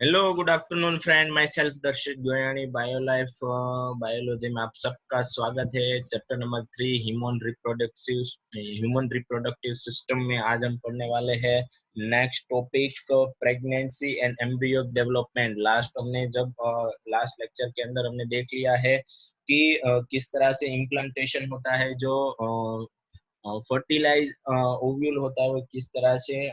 Hello good afternoon friend, my self दर्शित Goyani बायोलाइफ biology में आप सबका स्वागत है। Chapter number 3 human reproductive system में आज हम पढ़ने वाले हैं next topic pregnancy and embryo development. Last lecture के अंदर हमने देख लिया है कि किस तरह से इम्प्लांटेशन होता है, जो फर्टिलाइज ओव्यूल होता है वो किस तरह से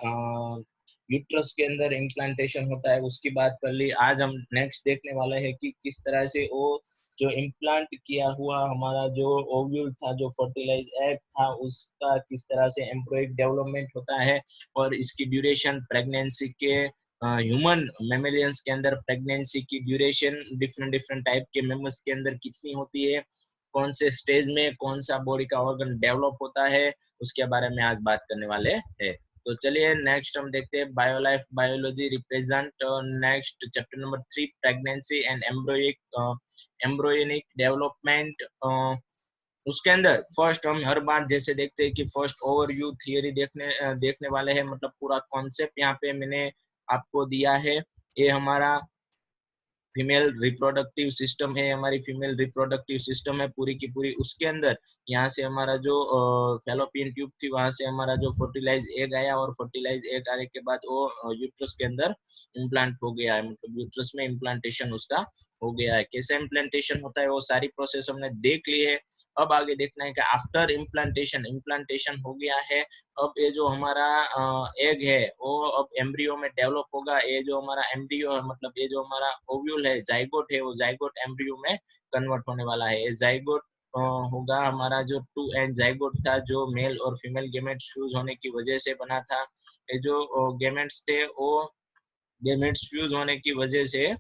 यूट्रस के अंदर इम्प्लांटेशन होता है, उसकी बात कर ली। आज हम नेक्स्ट देखने वाले हैं कि किस तरह से वो जो इम्प्लांट किया हुआ हमारा जो ओव्यूल था, जो फर्टिलाइज एग था, उसका किस तरह से एम्ब्रियोइक डेवलपमेंट होता है और इसकी ड्यूरेशन प्रेगनेंसी के ह्यूमन मेमेलियंस के अंदर प्रेगनेंसी की ड्यूरेशन डिफरेंट डिफरेंट टाइप के मेमल्स के अंदर कितनी होती है, कौन से स्टेज में कौन सा बॉडी का ऑर्गन डेवलप होता है, उसके बारे में आज बात करने वाले हैं। तो चलिए नेक्स्ट हम देखते हैं biolife biology represent next chapter number 3 pregnancy and embryonic development. उसके अंदर फर्स्ट हम हर बार जैसे देखते हैं कि फर्स्ट ओवरव्यू थियरी देखने वाले हैं, मतलब पूरा कॉन्सेप्ट यहाँ पे मैंने आपको दिया है। ये हमारा फीमेल रिप्रोडक्टिव सिस्टम है, हमारी फीमेल रिप्रोडक्टिव सिस्टम है पूरी की पूरी। उसके अंदर यहाँ से हमारा जो फैलोपियन ट्यूब थी, वहां से हमारा जो फर्टिलाइज एग आया और फर्टिलाइज एग आने के बाद वो यूट्रस के अंदर इम्प्लांट हो गया है, मतलब यूट्रस में इम्प्लांटेशन उसका हो गया है। कैसे इम्प्लांटेशन होता है वो सारी प्रोसेस हमने देख ली है। अब आगे देखना है कि आफ्टर इम्प्लांटेशन हो गया है, अब ये जो हमारा एग है वो अब एम्ब्रियो में डेवलप होगा। ये जो हमारा एम्ब्रियो है, मतलब ये जो हमारा ओव्यूल है, जाइगोट है, वो जाइगोट एम्ब्रियो में कन्वर्ट होने वाला है। ये जाइगोट होगा हमारा जो 2N जाइगोट था, जो मेल और फीमेल गेमेट्स फ्यूज होने की वजह से बना था। ये जो गेमेट्स थे वो गेमेट्स फ्यूज होने की वजह से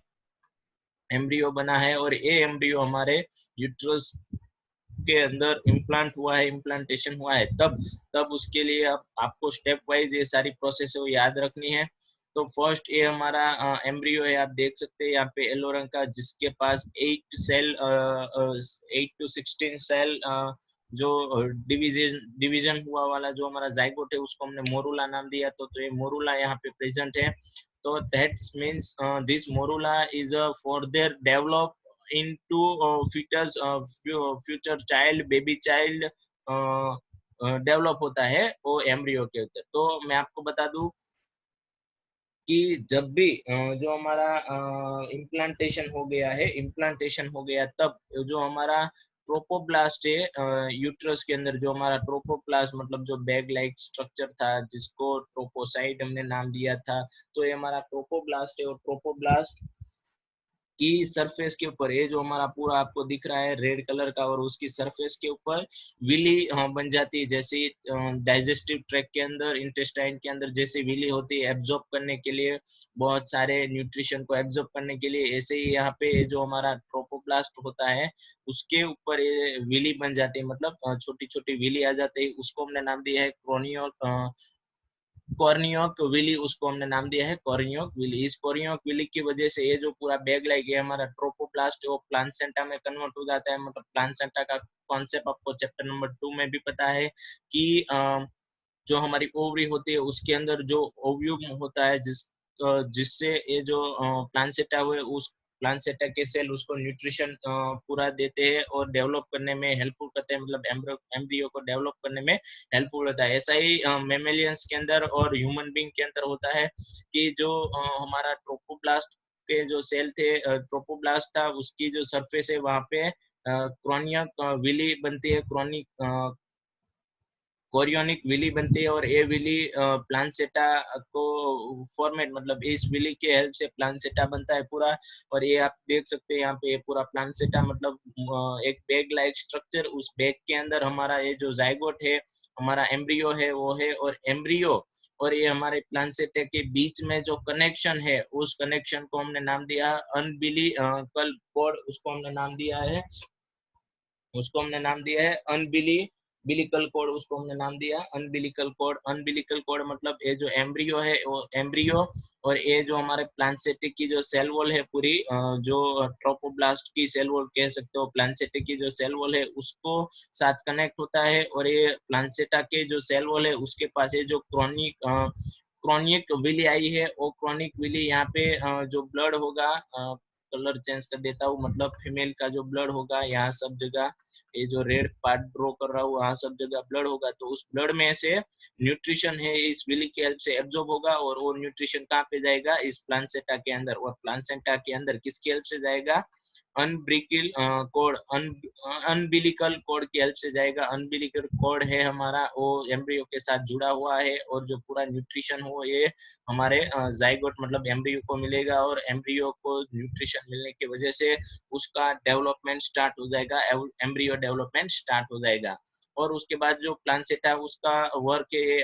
एम्ब्रियो बना है, और ये एम्ब्रियो हमारे यूट्रस के अंदर इम्प्लांट हुआ है, इम्प्लांटेशन हुआ है। तब तब उसके लिए आपको स्टेप वाइज ये सारी प्रोसेस है वो याद रखनी है। तो फर्स्ट ये हमारा एम्ब्रियो है, आप देख सकते हैं यहाँ पे येलो रंग का, जिसके पास 8 to 16 सेल जो डिवीजन हुआ वाला जो हमारा जाइगोट है, उसको हमने मोरूला नाम दिया। तो ये मोरूला यहाँ पे प्रेजेंट है। तो that's means this morula is for their develop into fetus future child, baby child develop होता है वो एम्ब्रियो के अंदर। तो मैं आपको बता दूं कि जब भी जो हमारा इम्प्लांटेशन हो गया तब जो हमारा ट्रोपोब्लास्ट है यूट्रस के अंदर, जो हमारा ट्रोपोप्लास्ट मतलब जो बैग लाइक स्ट्रक्चर था, जिसको ट्रोपोसाइट हमने नाम दिया था, तो ये हमारा ट्रोपोब्लास्ट है। और ट्रोपोब्लास्ट की सरफेस के ऊपर ये जो हमारा पूरा आपको दिख रहा है रेड कलर का, और उसकी सरफेस के ऊपर विली बन जाती है। जैसे डाइजेस्टिव ट्रैक के अंदर, इंटेस्टाइन के अंदर जैसे विली होती है एब्जॉर्ब करने के लिए, बहुत सारे न्यूट्रिशन को एब्जॉर्ब करने के लिए, ऐसे ही यहाँ पे जो हमारा ट्रोपोप्लास्ट होता है उसके ऊपर ये विली बन जाती है, मतलब छोटी छोटी विली आ जाती है। उसको हमने नाम दिया है कॉर्नियोक विली, उसको हमने नाम दिया है कॉर्नियोक विली। इस कॉर्नियोक विली की वजह से ये जो पूरा बैग लाइक है हमारा ट्रोपोप्लास्ट, वो प्लासेंटा में कन्वर्ट हो जाता है। मतलब प्लासेंटा का कॉन्सेप्ट आपको चैप्टर नंबर 2 में भी पता है कि जो हमारी ओवरी होती है उसके अंदर जो ओव्यूम होता है, जिससे ये जो प्लासेंटा हुए, उस प्लासेंटा के सेल उसको न्यूट्रिशन पूरा देते हैं और डेवलप करने में हेल्पफुल करते हैं, मतलब एम्ब्रियो को डेवलप करने में हेल्पफुल होता है। ऐसा ही मेमेलियंस के अंदर और ह्यूमन बींग के अंदर होता है कि जो हमारा ट्रोपोप्लास्ट के जो सेल थे, ट्रोपोप्लास्ट था, उसकी जो सरफेस है वहां पे क्रोनियक विली बनती है, कोरियोनिक विली बनती है। और ये विली प्लांसेटा को फॉर्मेट, मतलब इस विली के हेल्प से प्लांसेटा बनता है पूरा। और ये आप देख सकते हैं यहाँ पे ये पूरा प्लांसेटा, मतलब एक बैग लाइक स्ट्रक्चर, उस बैग के अंदर हमारा ये जो जाइगोट है, हमारा एम्ब्रियो है वो है, और एम्ब्रियो और ये हमारे प्लांसेटा के बीच में जो कनेक्शन है, उस कनेक्शन को हमने नाम दिया अनबिलिकल कॉर्ड। उसको हमने नाम दिया है अनबिलिकल कोड। उसको हमने नाम दिया अनबिलिकल कोड। अनबिलिकल कोड मतलब ये जो एम्ब्रियो है वो एम्ब्रियो, और ये जो हमारे प्लांसेटिक की जो सेल वॉल है पूरी, जो ट्रोपोब्लास्ट की सेल वॉल कह सकते हो, प्लांसेटिक की जो सेल वॉल है उसको साथ कनेक्ट होता है। और ये प्लांसेटा के जो सेल वॉल है उसके पास ये जो क्रॉनिक विली आई है, वो क्रॉनिक विली यहाँ पे जो ब्लड होगा, कलर चेंज कर देता हूँ, मतलब फीमेल का जो ब्लड होगा यहाँ सब जगह, ये जो रेड पार्ट ड्रॉ कर रहा हूँ वहाँ सब जगह ब्लड होगा, तो उस ब्लड में से न्यूट्रिशन है इस विली की हेल्प से एब्जॉर्ब होगा, और वो न्यूट्रिशन कहाँ पे जाएगा, इस प्लासेंटा के अंदर, और प्लासेंटा के अंदर किसकी हेल्प से जाएगा, अनब्रिकल कोड, अनबिलिकल कोड की हेल्प से जाएगा। अनबिलिकल कोड है हमारा, वो एम्ब्रियो के साथ जुड़ा हुआ है, और जो पूरा न्यूट्रिशन हो ये हमारे जाइगोट मतलब एम्ब्रियो को मिलेगा, और एम्ब्रियो को न्यूट्रिशन मिलने की वजह से उसका डेवलपमेंट स्टार्ट हो जाएगा, एम्ब्रियो डेवलपमेंट स्टार्ट हो जाएगा। और उसके बाद जो प्लासेंटा उसका वर्क है,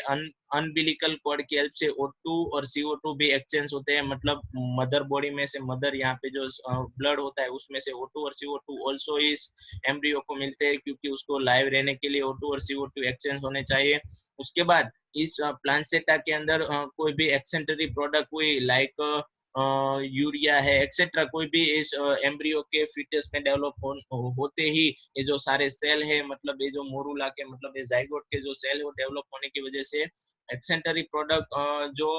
अनबिलिकल कॉर्ड की हेल्प से O2 और CO2 भी एक्सचेंज होते हैं, मतलब मदर बॉडी में से, मदर यहाँ पे जो ब्लड होता है उसमें से O2 और CO2 ऑल्सो इस एम्ब्रियो को मिलते हैं, क्योंकि उसको लाइव रहने के लिए O2 और CO2 एक्सचेंज होने चाहिए। उसके बाद इस प्लासेंटा के अंदर कोई भी एक्सेंटरी प्रोडक्ट हुई, लाइक यूरिया है एक्सेट्रा, कोई भी इस एम्ब्रियो के फीटस में डेवलप होते ही ये जो सारे सेल है, मतलब ये जो मोरूला के मतलब ये जाइगोट के जो सेल है वो डेवलप होने की वजह से एक्सेंटरी प्रोडक्ट जो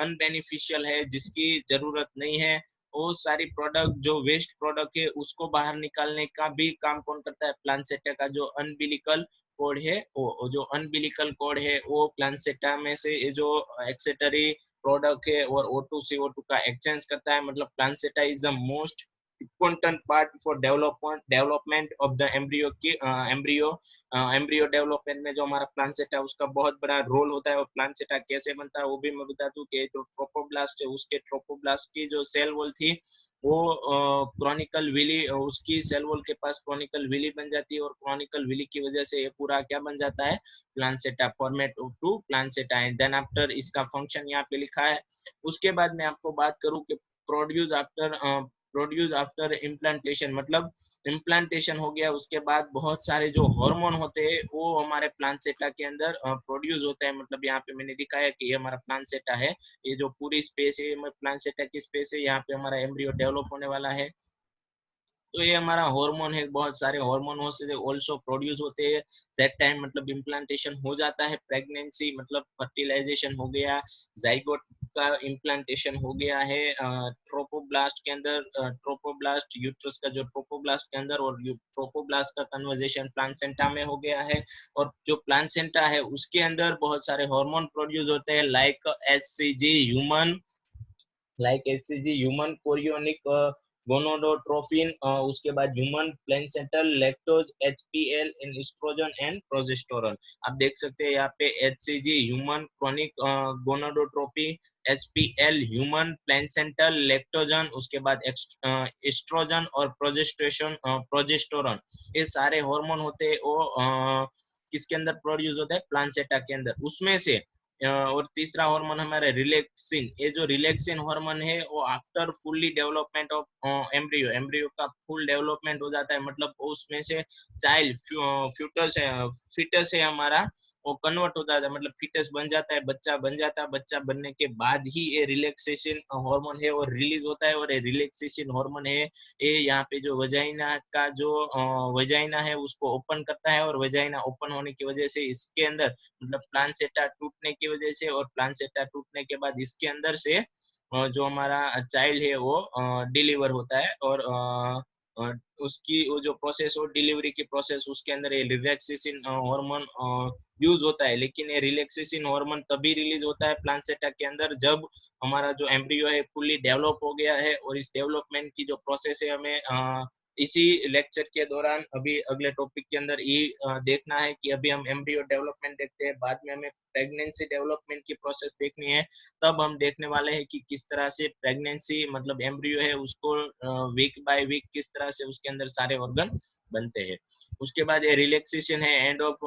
अनबेनिफिशियल है, जिसकी जरूरत नहीं है, वो सारी प्रोडक्ट जो वेस्ट प्रोडक्ट है उसको बाहर निकालने का भी काम कौन करता है, प्लासेंटा का जो अनबिलिकल कोड है, वो जो अनबिलिकल कोड है वो प्लासेंटा में से ये जो एक्सेटरी प्रोडक्ट है और O2 CO2 का एक्सचेंज करता है, मतलब placenta is the most important part for development of the embryo की एम्ब्रियो डेवलपमेंट में जो हमारा प्लासेंटा उसका बहुत बड़ा रोल होता है। और प्लासेंटा कैसे बनता है वो भी मैं बता दूं कि जो ट्रोपोब्लास्ट है उसके ट्रोपोब्लास्ट की जो सेल वॉल थी वो क्रॉनिकल विली, उसकी सेल वॉल के पास क्रॉनिकल विली बन जाती है, और क्रॉनिकल विली की वजह से ये पूरा क्या बन जाता है, प्लासेंटा, फॉर्मेट टू प्लासेंटा है। देन आफ्टर इसका फंक्शन यहाँ पे लिखा है। उसके बाद मैं आपको बात करूं कि प्रोड्यूस आफ्टर इम्प्लांटेशन, मतलब इम्प्लांटेशन हो गया उसके बाद बहुत सारे जो हार्मोन होते हैं वो हमारे प्लासेंटा के अंदर प्रोड्यूस होता है। मतलब यहाँ पे मैंने दिखाया कि ये हमारा प्लासेंटा है, ये जो पूरी स्पेस है प्लासेंटा की स्पेस है, यहाँ पे हमारा एम्ब्रियो डेवलप होने वाला है। तो ये हमारा हार्मोन है, बहुत सारे हार्मोन ऑल्सो प्रोड्यूस होते हैं दैट टाइम, मतलब इम्प्लांटेशन हो जाता है, प्रेगनेंसी मतलब फर्टिलाइजेशन हो गया, जाइगोट का इम्प्लांटेशन हो गया है ट्रोपोब्लास्ट के अंदर, ट्रोपोब्लास्ट यूट्रस का जो ट्रोपोब्लास्ट के अंदर, और ट्रोपोब्लास्ट का कन्वर्जेशन प्लासेंटा में हो गया है। और जो प्लासेंटा है उसके अंदर बहुत सारे हार्मोन प्रोड्यूस होते हैं, like HCG human chorionic gonadotrophin, उसके बाद human placental lactose, HPL in estrogen and progesterone. आप देख सकते हैं यहाँ पे HCG human chronic gonadotrophy, HPL human placental lactogen, उसके बाद एस्ट्रोजन और प्रोजेस्टेरोन, ये सारे हार्मोन होते हैं वो किसके अंदर प्रोड्यूस होता है, प्लासेंटा के अंदर। उसमें से और तीसरा हार्मोन हमारा रिलैक्सिन, ये जो रिलैक्सिन हार्मोन है वो after fully development of embryo का फुल डेवलपमेंट हो जाता है, मतलब उसमें से चाइल्ड फिटस है हमारा, वो कन्वर्ट हो जाता है, मतलब फिटस बन जाता है, बच्चा बन जाता है, बच्चा बनने के बाद ही ये रिलैक्सेशन हार्मोन है और रिलीज होता है। और ये रिलैक्सेशन हार्मोन है ये यहाँ पे जो वजाइना का जो वजाइना है उसको ओपन करता है, और वजाइना ओपन होने की वजह से इसके अंदर मतलब प्लासेंटा टूटने की वजह से, और प्लासेंटा टूटने के बाद इसके अंदर से जो हमारा चाइल्ड है वो डिलीवर होता है। और उसकी वो जो प्रोसेस हो डिलीवरी की प्रोसेस, उसके अंदर ये रिलैक्सेशन हार्मोन यूज होता है। लेकिन ये रिलैक्सेशन हार्मोन तभी रिलीज होता है प्लासेंटा के अंदर जब हमारा जो एम्ब्रियो है फुल्ली डेवलप हो गया है। और इस डेवलपमेंट की जो प्रोसेस है हमें इसी लेक्चर के दौरान अभी अगले टॉपिक के अंदर ये देखना है कि अभी हम एम्ब्रियो डेवलपमेंट देखते हैं, बाद में हमें प्रेगनेंसी डेवलपमेंट की प्रोसेस देखनी है, तब हम देखने वाले हैं कि किस तरह से प्रेगनेंसी मतलब एम्ब्रियो है उसको वीक बाय वीक किस तरह से उसके अंदर सारे ऑर्गन बनते हैं। उसके बाद ये रिलैक्सेशन है and of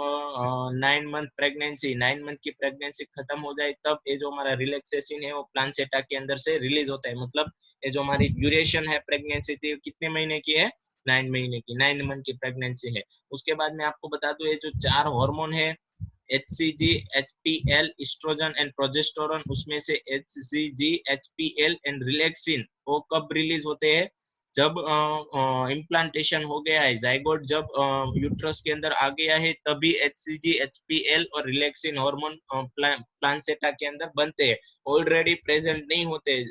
9 month pregnancy, 9 month की प्रेगनेंसी खत्म हो जाए तब ये जो हमारा रिलैक्सेशन है वो प्लासेंटा के अंदर से रिलीज होता है। मतलब ये जो हमारी ड्यूरेशन है प्रेगनेंसी थी कितने महीने की है, 9 महीने की, 9 मंथ की प्रेगनेंसी है। उसके बाद मैं आपको बता दूं ये जो 4 हार्मोन है HCG, HPL, estrogen and progesterone, उसमें से HCG, HPL एंड रिलैक्सिन वो कब रिलीज होते हैं, जब इम्प्लांटेशन हो गया है, जाइगोट जब यूट्रस के अंदर आ गया है तभी HCG, HPL और रिलैक्सिन हार्मोन प्लासेंटा के अंदर बनते हैं, ऑलरेडी प्रेजेंट नहीं होते।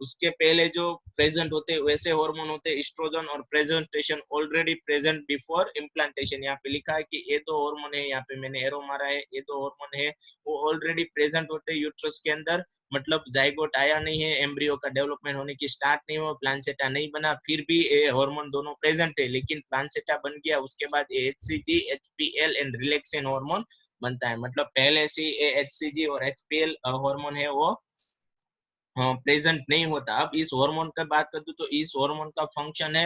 उसके पहले जो प्रेजेंट होते वैसे हार्मोन होते एस्ट्रोजन और presentation already present before implantation. यहाँ पे लिखा है कि ये दो हार्मोन है, यहाँ पे मैंने एरो मारा है, ये दो हार्मोन है वो ऑलरेडी प्रेजेंट होते यूट्रस के अंदर। मतलब जाइगोट आया नहीं है, एम्ब्रियो का डेवलपमेंट होने की स्टार्ट नहीं हुआ, प्लासेंटा नहीं बना, फिर भी ये हार्मोन दोनों प्रेजेंट थे, लेकिन प्लासेंटा बन गया उसके बाद HCG, HPL and relaxin hormone बनता है। मतलब पहले से एचसीजी और एचपीएल हार्मोन है वो प्रेजेंट नहीं होता। अब इस हार्मोन का बात कर दूं तो इस हार्मोन का फंक्शन है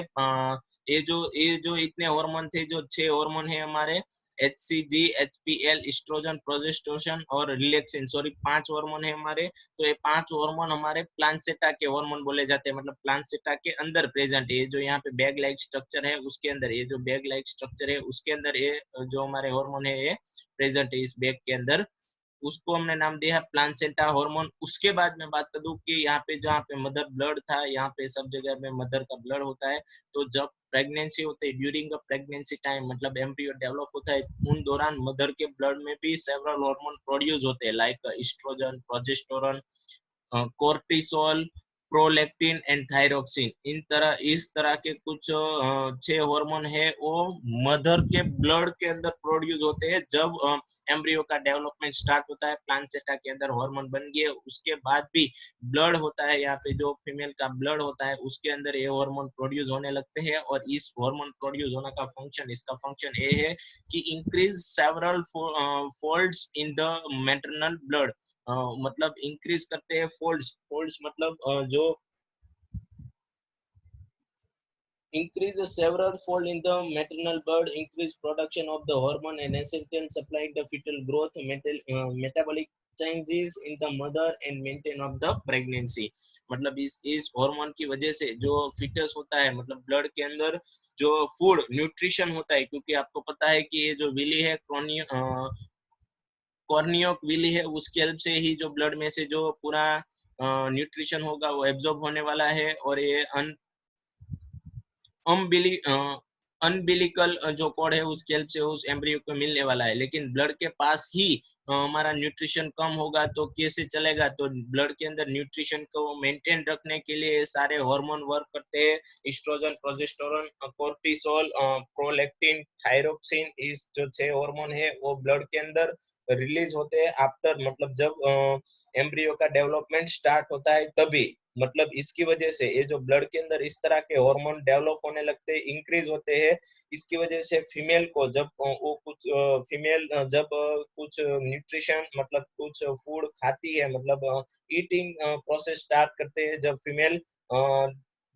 ये जो इतने हार्मोन थे, जो 6 हार्मोन है हमारे, एचसीजी, एचपीएल, एस्ट्रोजन, प्रोजेस्टेरोन और रिलैक्सिन, सॉरी 5 हार्मोन है हमारे। तो ये 5 हार्मोन हमारे प्लासेंटा के हार्मोन बोले जाते हैं, मतलब प्लासेंटा के अंदर प्रेजेंट है। जो यहाँ पे बैग लाइक स्ट्रक्चर है उसके अंदर, ये जो बैग लाइक स्ट्रक्चर है उसके अंदर ये जो हमारे हार्मोन है ये प्रेजेंट है इस बैग के अंदर, उसको हमने नाम दिया है प्लासेंटा हार्मोन। उसके बाद मैं बात कर दूं कि यहाँ पे जहाँ पे मदर ब्लड था, यहाँ पे सब जगह में मदर का ब्लड होता है। तो जब प्रेगनेंसी होती है, ड्यूरिंग अ प्रेगनेंसी टाइम, मतलब एम्ब्रियो डेवलप होता है, उन दौरान मदर के ब्लड में भी सेवरल हार्मोन प्रोड्यूस होते हैं, like estrogen, progesterone, cortisol, prolactin and thyroxine. इस तरह के कुछ 6 हार्मोन है वो मदर के ब्लड के अंदर प्रोड्यूस होते हैं जब एम्ब्रियो का डेवलपमेंट स्टार्ट होता है। प्लासेंटा के अंदर हार्मोन बन गए उसके बाद भी ब्लड होता है, यहाँ पे जो फीमेल का ब्लड होता है उसके अंदर ये हार्मोन प्रोड्यूस होने लगते हैं। और इस हार्मोन प्रोड्यूस होने का फंक्शन, इसका फंक्शन ये है कि increase several folds in the maternal blood, मतलब इंक्रीज करते हैं फोल्ड्स। फोल्ड्स मतलब जो increase the several fold in the maternal blood, increase production of the hormone and estrogen supplying the fetal growth, metabolic changes in the mother and maintain of the pregnancy। मतलब इस hormone की वजह से जो foetus होता है, मतलब blood के अंदर जो फूड न्यूट्रिशन होता है, क्योंकि आपको पता है कि ये जो विली है कॉर्नियोक विली है, उसकी हेल्प से ही जो ब्लड में से जो पूरा न्यूट्रिशन होगा वो एब्जॉर्ब होने वाला है। और ये अम्बिली अनबिलिकल जो कॉर्ड है उसकी हेल्प से उस एम्ब्रियो को मिलने वाला है। लेकिन ब्लड के पास ही हमारा न्यूट्रिशन कम होगा तो कैसे चलेगा? तो ब्लड के अंदर न्यूट्रिशन को मेंटेन रखने के लिए सारे हार्मोन वर्क करते हैं, estrogen, progesterone, cortisol, prolactin, thyroxine. इस जो 6 हार्मोन है वो ब्लड के अंदर रिलीज होते हैं आफ्टर, मतलब जब एम्ब्रियो का डेवलपमेंट स्टार्ट होता है तभी। मतलब इसकी वजह से ये जो ब्लड के अंदर इस तरह के हार्मोन डेवलप होने लगते हैं, इंक्रीज होते हैं, इसकी वजह से फीमेल को जब वो कुछ फीमेल जब कुछ न्यूट्रिशन, मतलब कुछ फूड खाती है, मतलब ईटिंग प्रोसेस स्टार्ट करते हैं जब फीमेल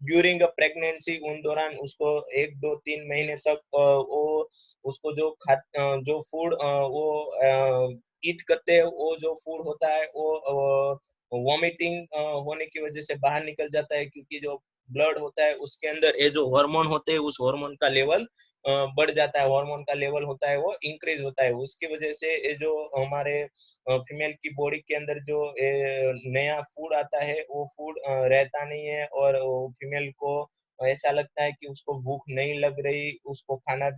ड्यूरिंग अ प्रेगनेंसी, उन दौरान उसको 1 2 3 महीने तक वो उसको जो फूड वो ईट करते हैं, वो जो फूड होता है वो वॉमिटिंग होने की वजह से बाहर निकल जाता है, क्योंकि जो ब्लड होता है उसके अंदर ये जो हार्मोन होते हैं उस हार्मोन का लेवल बढ़ जाता है, हार्मोन का लेवल होता है वो इंक्रीज होता है। उसकी वजह से ये जो हमारे फीमेल की बॉडी के अंदर जो नया फूड आता है वो फूड रहता नहीं है, और फीमेल को ऐसा लगता है कि उसको भूख नहीं लग रही, उसको खाना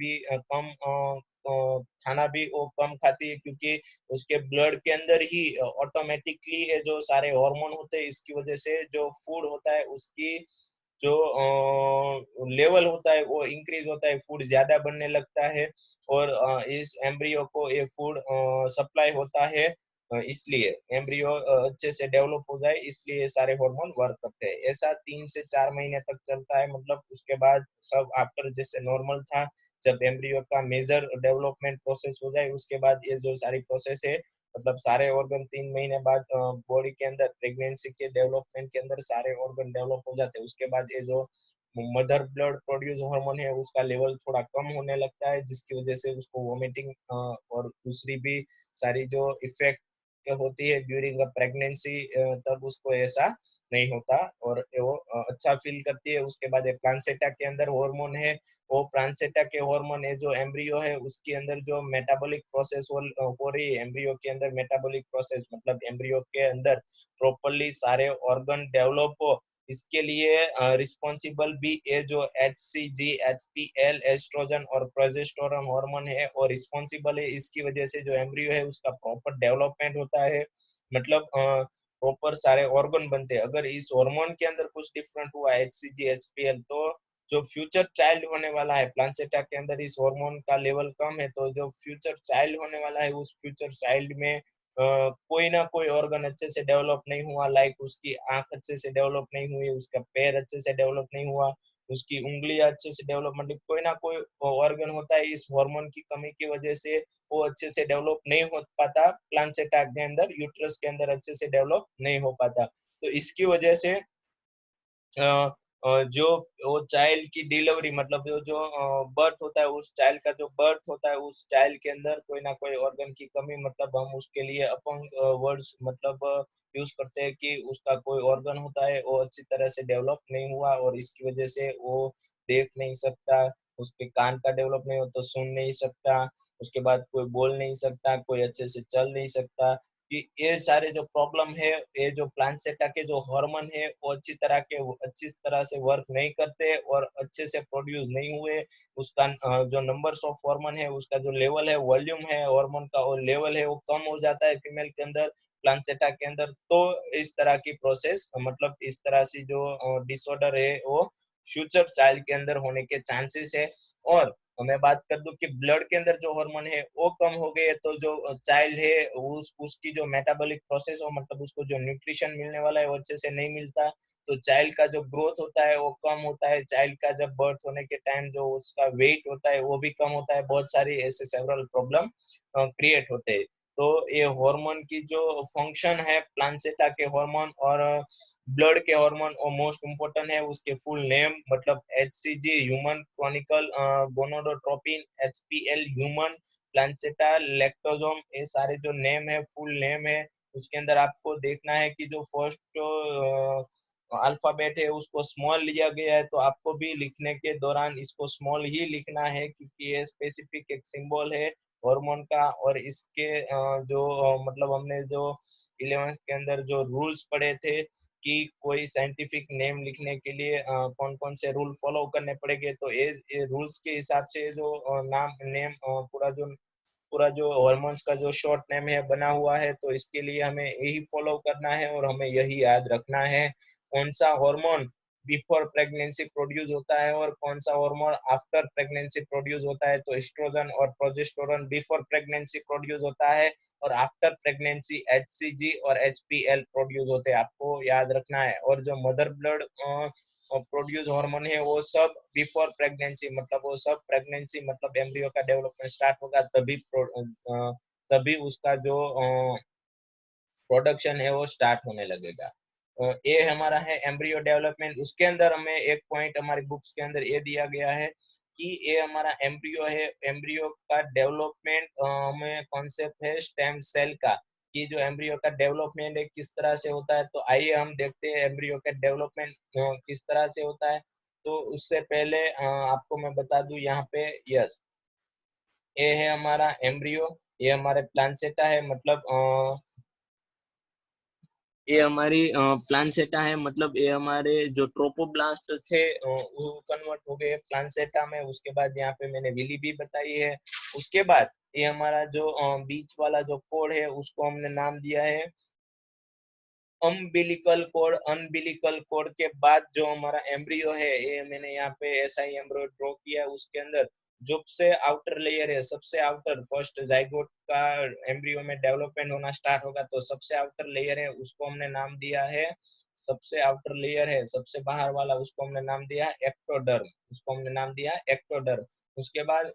भी वो कम खाती है, क्योंकि उसके ब्लड के अंदर ही ऑटोमेटिकली ये जो सारे हार्मोन होते हैं, इसकी वजह से जो फूड होता है उसकी जो लेवल होता है वो इंक्रीज होता है, फूड ज्यादा बनने लगता है, और इस एम्ब्रियो को ये फूड सप्लाई होता है। इसलिए एम्ब्रियो अच्छे से डेवलप हो जाए, इसलिए सारे हार्मोन वर्क करते हैं। ऐसा 3 से 4 महीने तक चलता है, मतलब उसके बाद सब आफ्टर जैसे नॉर्मल था, जब एम्ब्रियो का मेजर डेवलपमेंट प्रोसेस हो जाए उसके बाद ये जो सारी प्रोसेस है, मतलब सारे ऑर्गन 3 महीने बाद बॉडी के अंदर प्रेगनेंसी के डेवलपमेंट के अंदर सारे ऑर्गन डेवलप हो जाते हैं। उसके बाद ये जो मदर ब्लड प्रोड्यूस हार्मोन है उसका लेवल थोड़ा कम होने लगता है, जिसकी वजह से उसको वोमिटिंग और दूसरी भी सारी जो इफेक्ट होती है ड्यूरिंग अ प्रेगनेंसी, तब उसको ऐसा नहीं होता और वो अच्छा फील करती है। उसके बाद ये प्लासेंटा के अंदर हार्मोन है, वो प्लासेंटा के हार्मोन है, जो एम्ब्रियो है उसके अंदर जो मेटाबॉलिक प्रोसेस हो रही है, एम्ब्रियो के अंदर मेटाबॉलिक प्रोसेस, मतलब एम्ब्रियो के अंदर प्रॉपर्ली सारे ऑर्गन डेवलप हो, इसके लिए रिस्पॉन्सिबल भी ये जो HCG, HPL, एस्ट्रोजन और प्रोजेस्टेरोन हार्मोन है और रिस्पॉन्सिबल है। इसकी वजह से जो एम्ब्रियो है उसका प्रॉपर डेवलपमेंट होता है, मतलब प्रॉपर सारे ऑर्गन बनते हैं। अगर इस हार्मोन के अंदर कुछ डिफरेंट हुआ HCG, HPL, तो जो फ्यूचर चाइल्ड होने वाला है, प्लासेंटा के अंदर इस हार्मोन का लेवल कम है, तो जो फ्यूचर चाइल्ड होने वाला है उस फ्यूचर चाइल्ड में कोई ना कोई ऑर्गन अच्छे से डेवलप नहीं हुआ, लाइक उसकी आंख अच्छे से डेवलप नहीं हुई, उसका पैर अच्छे से डेवलप नहीं हुआ, उसकी उंगलियां अच्छे से डेवलप, मतलब कोई ना कोई ऑर्गन होता है इस हार्मोन की कमी की वजह से वो अच्छे से डेवलप नहीं हो पाता, प्लासेंटा के अंदर, यूट्रस के अंदर अच्छे से डेवलप नहीं हो पाता। तो इसकी वजह से जो वो चाइल्ड की डिलीवरी, मतलब जो बर्थ होता है, उस चाइल्ड का जो बर्थ होता है उस चाइल्ड के अंदर कोई ना कोई ऑर्गन की कमी, मतलब हम उसके लिए अपंग वर्ड्स मतलब यूज करते हैं कि उसका कोई ऑर्गन होता है वो अच्छी तरह से डेवलप नहीं हुआ और इसकी वजह से वो देख नहीं सकता, उसके कान का डेवलप नहीं हो तो सुन नहीं सकता, उसके बाद कोई बोल नहीं सकता, कोई अच्छे से चल नहीं सकता, कि ये सारे जो प्रॉब्लम है, ये जो प्लासेंटा के जो हार्मोन है वो अच्छी तरह से वर्क नहीं करते और अच्छे से प्रोड्यूस नहीं हुए। उसका जो नंबर्स ऑफ हार्मोन है, उसका जो लेवल है, वॉल्यूम है हार्मोन का, और लेवल है वो कम हो जाता है फीमेल के अंदर, प्लासेंटा के अंदर। तो इस तरह की प्रोसेस, मतलब इस तरह से जो डिसऑर्डर है वो फ्यूचर चाइल्ड के अंदर होने के चांसेस है। और मैं बात कर दूं कि ब्लड के अंदर जो हार्मोन है वो कम हो गए तो जो चाइल्ड है उसकी जो मेटाबॉलिक प्रोसेस हो, मतलब उसको जो न्यूट्रिशन मिलने वाला है वो अच्छे से नहीं मिलता, तो चाइल्ड का जो ग्रोथ होता है वो कम होता है, चाइल्ड का जब बर्थ होने के टाइम जो उसका वेट होता है वो भी कम होता है, बहुत सारी ऐसे सेवरल प्रॉब्लम क्रिएट होते हैं। तो ये हार्मोन की जो फंक्शन है, प्लासेंटा के हार्मोन और ब्लड के हार्मोन, और मोस्ट इम्पोर्टेंट है उसके फुल नेम, मतलब HCG human chronical gonadotropin, HPL human placenta lactogen, ये सारे जो नेम है, फुल नेम है, उसके अंदर आपको देखना है कि जो फर्स्ट अल्फाबेट है उसको स्मॉल लिया गया है, तो आपको भी लिखने के दौरान इसको स्मॉल ही लिखना है क्योंकि ये स्पेसिफिक एक सिंबल है हार्मोन का। और इसके मतलब हमने जो 11th के अंदर जो रूल्स पढ़े थे कि कोई साइंटिफिक नेम लिखने के लिए कौन कौन से रूल फॉलो करने पड़ेंगे, तो ये रूल्स के हिसाब से जो नाम नेम पूरा जो हॉर्मोन्स का जो शॉर्ट नेम है बना हुआ है, तो इसके लिए हमें यही फॉलो करना है और हमें यही याद रखना है कौन सा हार्मोन बिफोर प्रेगनेंसी प्रोड्यूस होता है और कौन सा हार्मोन आफ्टर प्रेगनेंसी प्रोड्यूस होता है। तो एस्ट्रोजन और प्रोजेस्टेरोन बिफोर प्रेगनेंसी प्रोड्यूस होता है और आफ्टर प्रेगनेंसी HCG और HPL प्रोड्यूस होते हैं, आपको याद रखना है। और जो मदर ब्लड प्रोड्यूस हार्मोन है वो सब बिफोर प्रेगनेंसी, मतलब वो सब प्रेगनेंसी, मतलब एम्ब्रियो का डेवलपमेंट स्टार्ट होगा तभी उसका जो प्रोडक्शन है वो स्टार्ट होने लगेगा। ये हमारा है एम्ब्रियो डेवलपमेंट। उसके अंदर हमें एक पॉइंट हमारी बुक्स के अंदर ये दिया गया है कि ये हमारा एम्ब्रियो है, एम्ब्रियो का डेवलपमेंट हमें कॉन्सेप्ट है स्टेम सेल का, कि जो एम्ब्रियो का डेवलपमेंट है किस तरह से होता है। तो आइए हम देखते हैं एम्ब्रियो का डेवलपमेंट किस तरह से होता है। तो उससे पहले आपको मैं बता दूं यहाँ पे, यस, ये है हमारा एम्ब्रियो, ये हमारे प्लासेंटा है, मतलब ये हमारी प्लासेंटा है, मतलब ये हमारे जो ट्रोपोब्लास्ट थे वो कन्वर्ट हो गए प्लासेंटा में। उसके बाद यहाँ पे मैंने विली भी बताई है। उसके बाद ये हमारा जो बीच वाला जो कोड है उसको हमने नाम दिया है अम्बिलिकल कोड। अम्बिलिकल कोड के बाद जो हमारा एम्ब्रियो है, ये मैंने यहाँ पे ऐसा ही एम्ब्रियो ड्रॉ किया है। उसके अंदर जो सबसे आउटर लेयर है, सबसे आउटर फर्स्ट जाइगोट का एम्ब्रियो में डेवलपमेंट होना स्टार्ट होगा, तो सबसे आउटर लेयर है उसको हमने नाम दिया है, सबसे आउटर लेयर है सबसे बाहर वाला, उसको हमने नाम दिया है एक्टोडर्म, उसको हमने नाम दिया है एक्टोडर्म। उसके बाद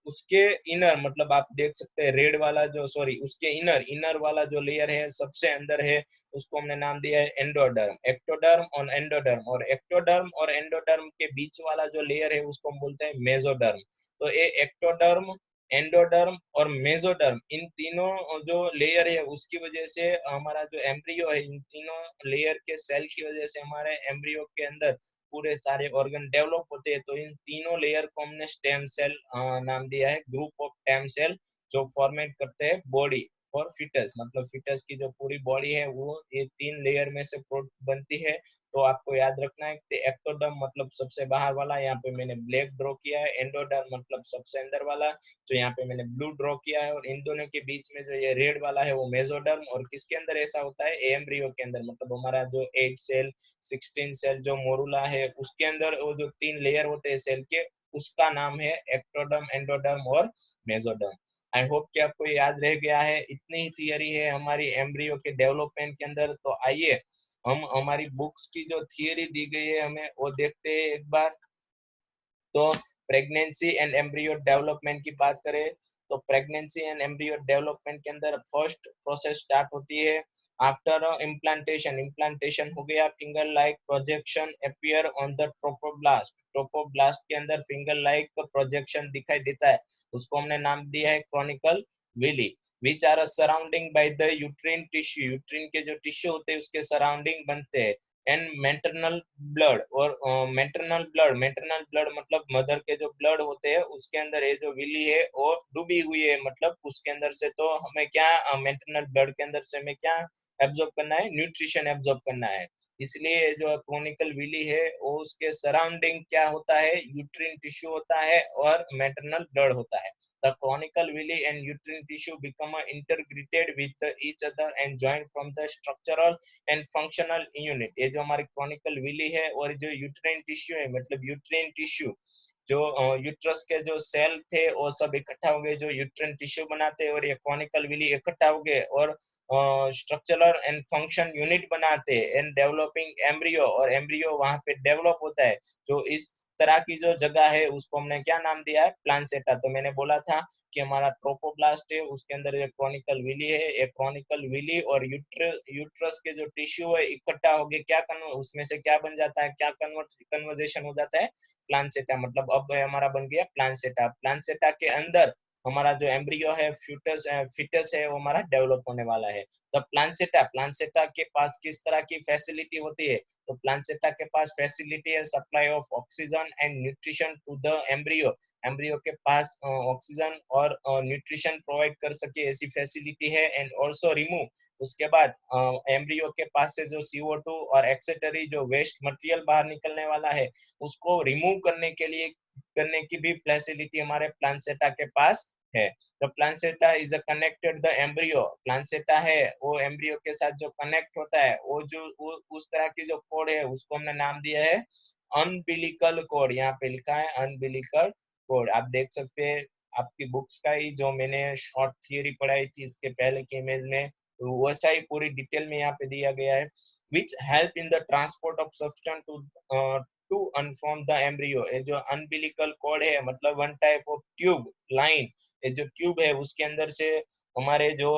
उसके इनर, मतलब आप देख सकते हैं रेड वाला जो, सॉरी, उसके इनर इनर वाला जो लेयर है सबसे अंदर है, उसको हमने नाम दिया है एंडोडर्म। एक्टोडर्म और एंडोडर्म, और एक्टोडर्म और एंडोडर्म के बीच वाला जो लेयर है उसको हम बोलते हैं मेसोडर्म। तो ये एक्टोडर्म, एंडोडर्म और मेसोडर्म, इन तीनों जो लेयर है उसकी वजह से हमारा जो एम्ब्रियो है, इन तीनों लेयर के सेल की वजह से हमारे एम्ब्रियो के अंदर पूरे सारे ऑर्गन डेवलप होते हैं। तो इन तीनों लेयर को हमने स्टेम सेल नाम दिया है, ग्रुप ऑफ स्टेम सेल जो फॉर्मेट करते हैं बॉडी। और फिटस, मतलब फिटस की जो पूरी बॉडी है वो ये 3 लेयर में से बनती है। तो आपको याद रखना है कि एक्टोडर्म मतलब सबसे बाहर वाला, यहाँ पे मैंने ब्लैक ड्रॉ किया है, एंडोडर्म मतलब सबसे अंदर वाला, तो यहाँ पे मैंने ब्लू ड्रॉ किया है, और इन दोनों के बीच में जो ये रेड वाला है वो मेसोडर्म। और किसके अंदर ऐसा होता है? एम्ब्रियो के अंदर, मतलब हमारा जो 8 सेल 16 सेल जो मोरुला है उसके अंदर वो जो 3 लेयर होते हैं सेल के, उसका नाम है एक्टोडर्म, एंडोडर्म और मेसोडर्म। आई होप कि आपको याद रह गया है। इतनी ही थियरी है हमारी एम्ब्रियो के डेवलपमेंट के अंदर। तो आइए हम हमारी बुक्स की जो थियरी दी गई है हमें वो देखते हैं एक बार। तो प्रेगनेंसी एंड एम्ब्रियो डेवलपमेंट की बात करें तो प्रेगनेंसी एंड एम्ब्रियो डेवलपमेंट के अंदर फर्स्ट प्रोसेस स्टार्ट होती है आफ्टर इम्प्लांटेशन। इम्प्लांटेशन हो गया, finger like projection appear on the trophoblast. Trophoblast के अंदर फिंगर लाइक प्रोजेक्शन दिखाई देता है, उसको हमने नाम दिया है chorionic villi. Which are surrounding by the uterine tissue. Uterine के जो टिश्यू होते हैं उसके सराउंडिंग बनते हैं। एंड मेटरनल ब्लड, और मेटरनल ब्लड मतलब मदर के जो ब्लड होते हैं उसके अंदर ये जो विली है वो डूबी हुई है, मतलब उसके अंदर से तो हमें क्या मेटरनल ब्लड के अंदर से हमें क्या एब्जॉर्ब करना है? न्यूट्रिशन एब्जॉर्ब करना है। इसलिए जो क्रोनिकल विली है वो उसके सराउंडिंग क्या होता है? यूट्रिन टिश्यू होता है और मेटरनल ब्लड होता है। The chronicle villi and uterine tissue become integrated with each other and joined from the structural and functional unit. ये जो हमारी क्रॉनिकल विली है और जो यूट्राइन टिश्यू है, मतलब यूट्राइन टिश्यू जो यूट्रस के जो सेल थे वो सब इकट्ठा हो गए जो यूट्राइन टिश्यू बनाते हैं, और ये क्रॉनिकल विली इकट्ठा हो गए और स्ट्रक्चरल एंड फंक्शन यूनिट बनाते हैं एंड डेवलपिंग एम्ब्रियो, और एम्ब्रियो वहां पे डेवलप होता है। जो इस तरह की जो जगह है उसको हमने क्या नाम दिया है? प्लांसेटा। तो मैंने बोला था कि हमारा ट्रोपोब्लास्ट है उसके अंदर जो क्रॉनिकल विली है, ये क्रॉनिकल विली और यूट्रस के जो टिश्यू है इकट्ठा हो गए, क्या उसमें से क्या बन जाता है? क्या कन्वर्जेशन हो जाता है? प्लांसेटा। मतलब अब हमारा बन गया प्लांसेटा। प्लांसेटा के अंदर हमारा जो एम्ब्रियो है, फिटस है, वो हमारा डेवलप होने वाला है। तो प्लांसेटा, प्लांसेटा के पास किस तरह की फैसिलिटी होती है? तो प्लांसेटा के पास फैसिलिटी है supply of oxygen and nutrition to the embryo. Embryo के पास ऑक्सीजन और न्यूट्रिशन प्रोवाइड कर सके ऐसी फैसिलिटी है। एंड ऑल्सो रिमूव, उसके बाद एम्ब्रियो के पास से जो CO2 और एक्सेटरी जो वेस्ट मटेरियल बाहर निकलने वाला है उसको रिमूव करने की भी फैसिलिटी हमारे प्लांसेटा के पास है। तो placenta is a connected the embryo. Placenta है वो एम्ब्रियो के साथ जो कनेक्ट होता है, उस तरह की जो कोड है उसको हमने नाम दिया है अनबिलिकल कोड। यहाँ पे लिखा है अनबिलिकल कोड, आप देख सकते हैं आपकी बुक्स का ही जो मैंने शॉर्ट थियरी पढ़ाई थी इसके पहले की इमेज में, तो वैसा ही पूरी डिटेल में यहाँ पे दिया गया है। Which help in the transport of substance to inform the embryo. ये जो अनबिलिकल कॉर्ड है मतलब one type of tube line, ये जो ट्यूब है उसके अंदर से हमारे जो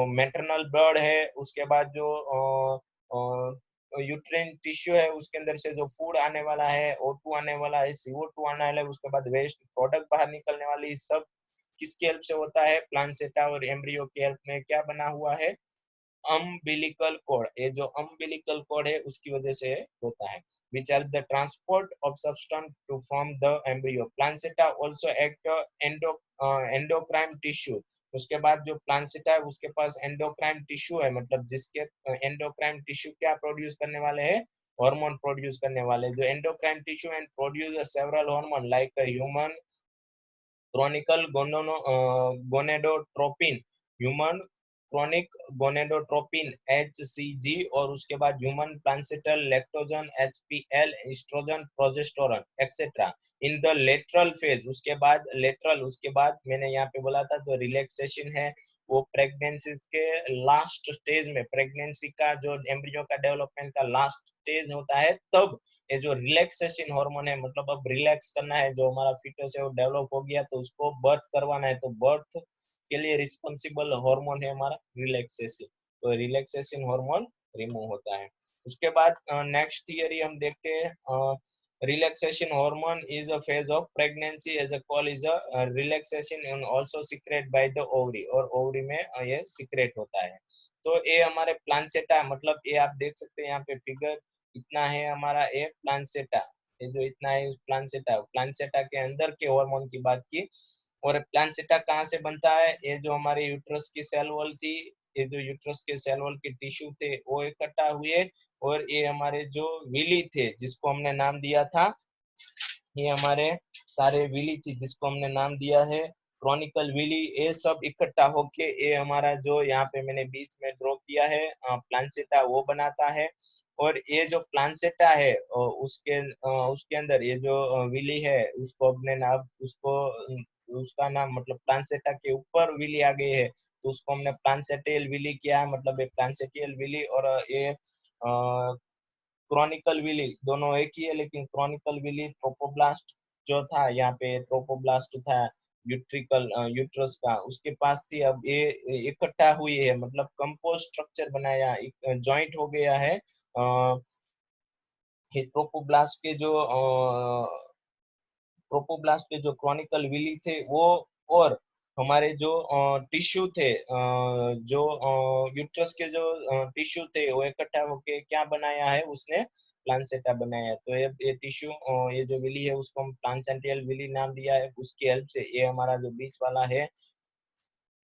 मेटरनल ब्लड है, उसके बाद जो यूट्रेन टिश्यू है उसके अंदर से जो फूड आने वाला है, O2 आने वाला है, CO2 आने वाला है, उसके बाद वेस्ट प्रोडक्ट बाहर निकलने वाली, सब किसकी हेल्प से होता है? प्लांसेटा और एम्ब्रियो की हेल्प में क्या बना हुआ है? Umbilical cord. ये जो अम्बिलिकल कॉर्ड है उसकी वजह से होता है। which help the transport of substance to form the embryo. Placenta also act endocrine tissue. उसके बाद जो प्लांसेटा है उसके पास एंडोक्राइन टिश्यू है, मतलब जिसके एंडोक्राइन टिश्यू क्या प्रोड्यूस करने वाले हैं? हार्मोन प्रोड्यूस करने वाले। जो endocrine tissue and produce several hormone like human chronical gonadotropin, human chronic gonadotropin HCG, और उसके बाद human placental lactogen HPL, estrogen, progesterone etcetera in the lateral phase. उसके बाद लेटरल, उसके बाद मैंने यहाँ पे बोला था जो रिलैक्सेशन है वो प्रेगनेंसी के लास्ट स्टेज में, प्रेगनेंसी का जो एम्ब्रियो का डेवलपमेंट का लास्ट स्टेज होता है तब ये जो रिलैक्सेशन हार्मोन है, मतलब अब रिलैक्स करना है, जो हमारा फीटस है वो डेवलप हो गया तो उसको बर्थ करवाना है, तो बर्थ के लिए रिस्पॉन्सिबल हार्मोन है हमारा रिलैक्सेशन। तो रिलैक्सेशन हार्मोन रिमूव होता है। उसके बाद नेक्स्ट थियरी हम देखते हैं। relaxation hormone is a phase of pregnancy as a call is a relaxation and also secret by the ovary, और ovary में ये secret होता है। तो ये हमारे प्लांसेटा, मतलब ये आप देख सकते हैं यहाँ पे फिगर इतना है हमारा ये प्लांसेटा, ये जो इतना है प्लांसेटा, प्लांसेटा के अंदर के हार्मोन की बात की। और प्लासेंटा कहाँ से बनता है? ये जो हमारे यूट्रस की सेल वॉल थी, ये जो यूट्रस के सेल वॉल के टिश्यू थे वो इकट्ठा हुए, और ये हमारे जो विली थे जिसको हमने नाम दिया था, ये हमारे सारे विली थी जिसको हमने नाम दिया है क्रॉनिकल विली, ये सब इकट्ठा होके ये हमारा जो यहाँ पे मैंने बीच में ड्रॉ किया है प्लासेंटा वो बनाता है। और ये जो प्लासेंटा है उसके अंदर ये जो विली है उसको अपने नाम उसको उसका नाम मतलब प्लासेंटा के ऊपर विली आ गई है तो उसको हमने प्लासेंटियल विली किया है, मतलब ये प्लासेंटियल विली और ये क्रॉनिकल विली दोनों एक ही है, लेकिन क्रॉनिकल विली ट्रोपोब्लास्ट जो था यहाँ पे ट्रोपोब्लास्ट था यूट्रिकल यूट्रस का उसके पास थी, अब ये इकट्ठा हुई है मतलब कंपोज स्ट्रक्चर बनाया, एक जॉइंट हो गया है। ये ट्रोपोब्लास्ट के जो ट्रोपोब्लास्ट के जो क्रॉनिकल विली थे वो, और हमारे जो टिश्यू थे जो यूट्रस के जो टिश्यू थे वो इकट्ठा होके क्या बनाया है उसने प्लासेंटा बनाया है। तो ये टिश्यू ये जो विली है उसको हम प्लासेंटियल विली नाम दिया है, उसकी हेल्प से ये हमारा जो बीच वाला है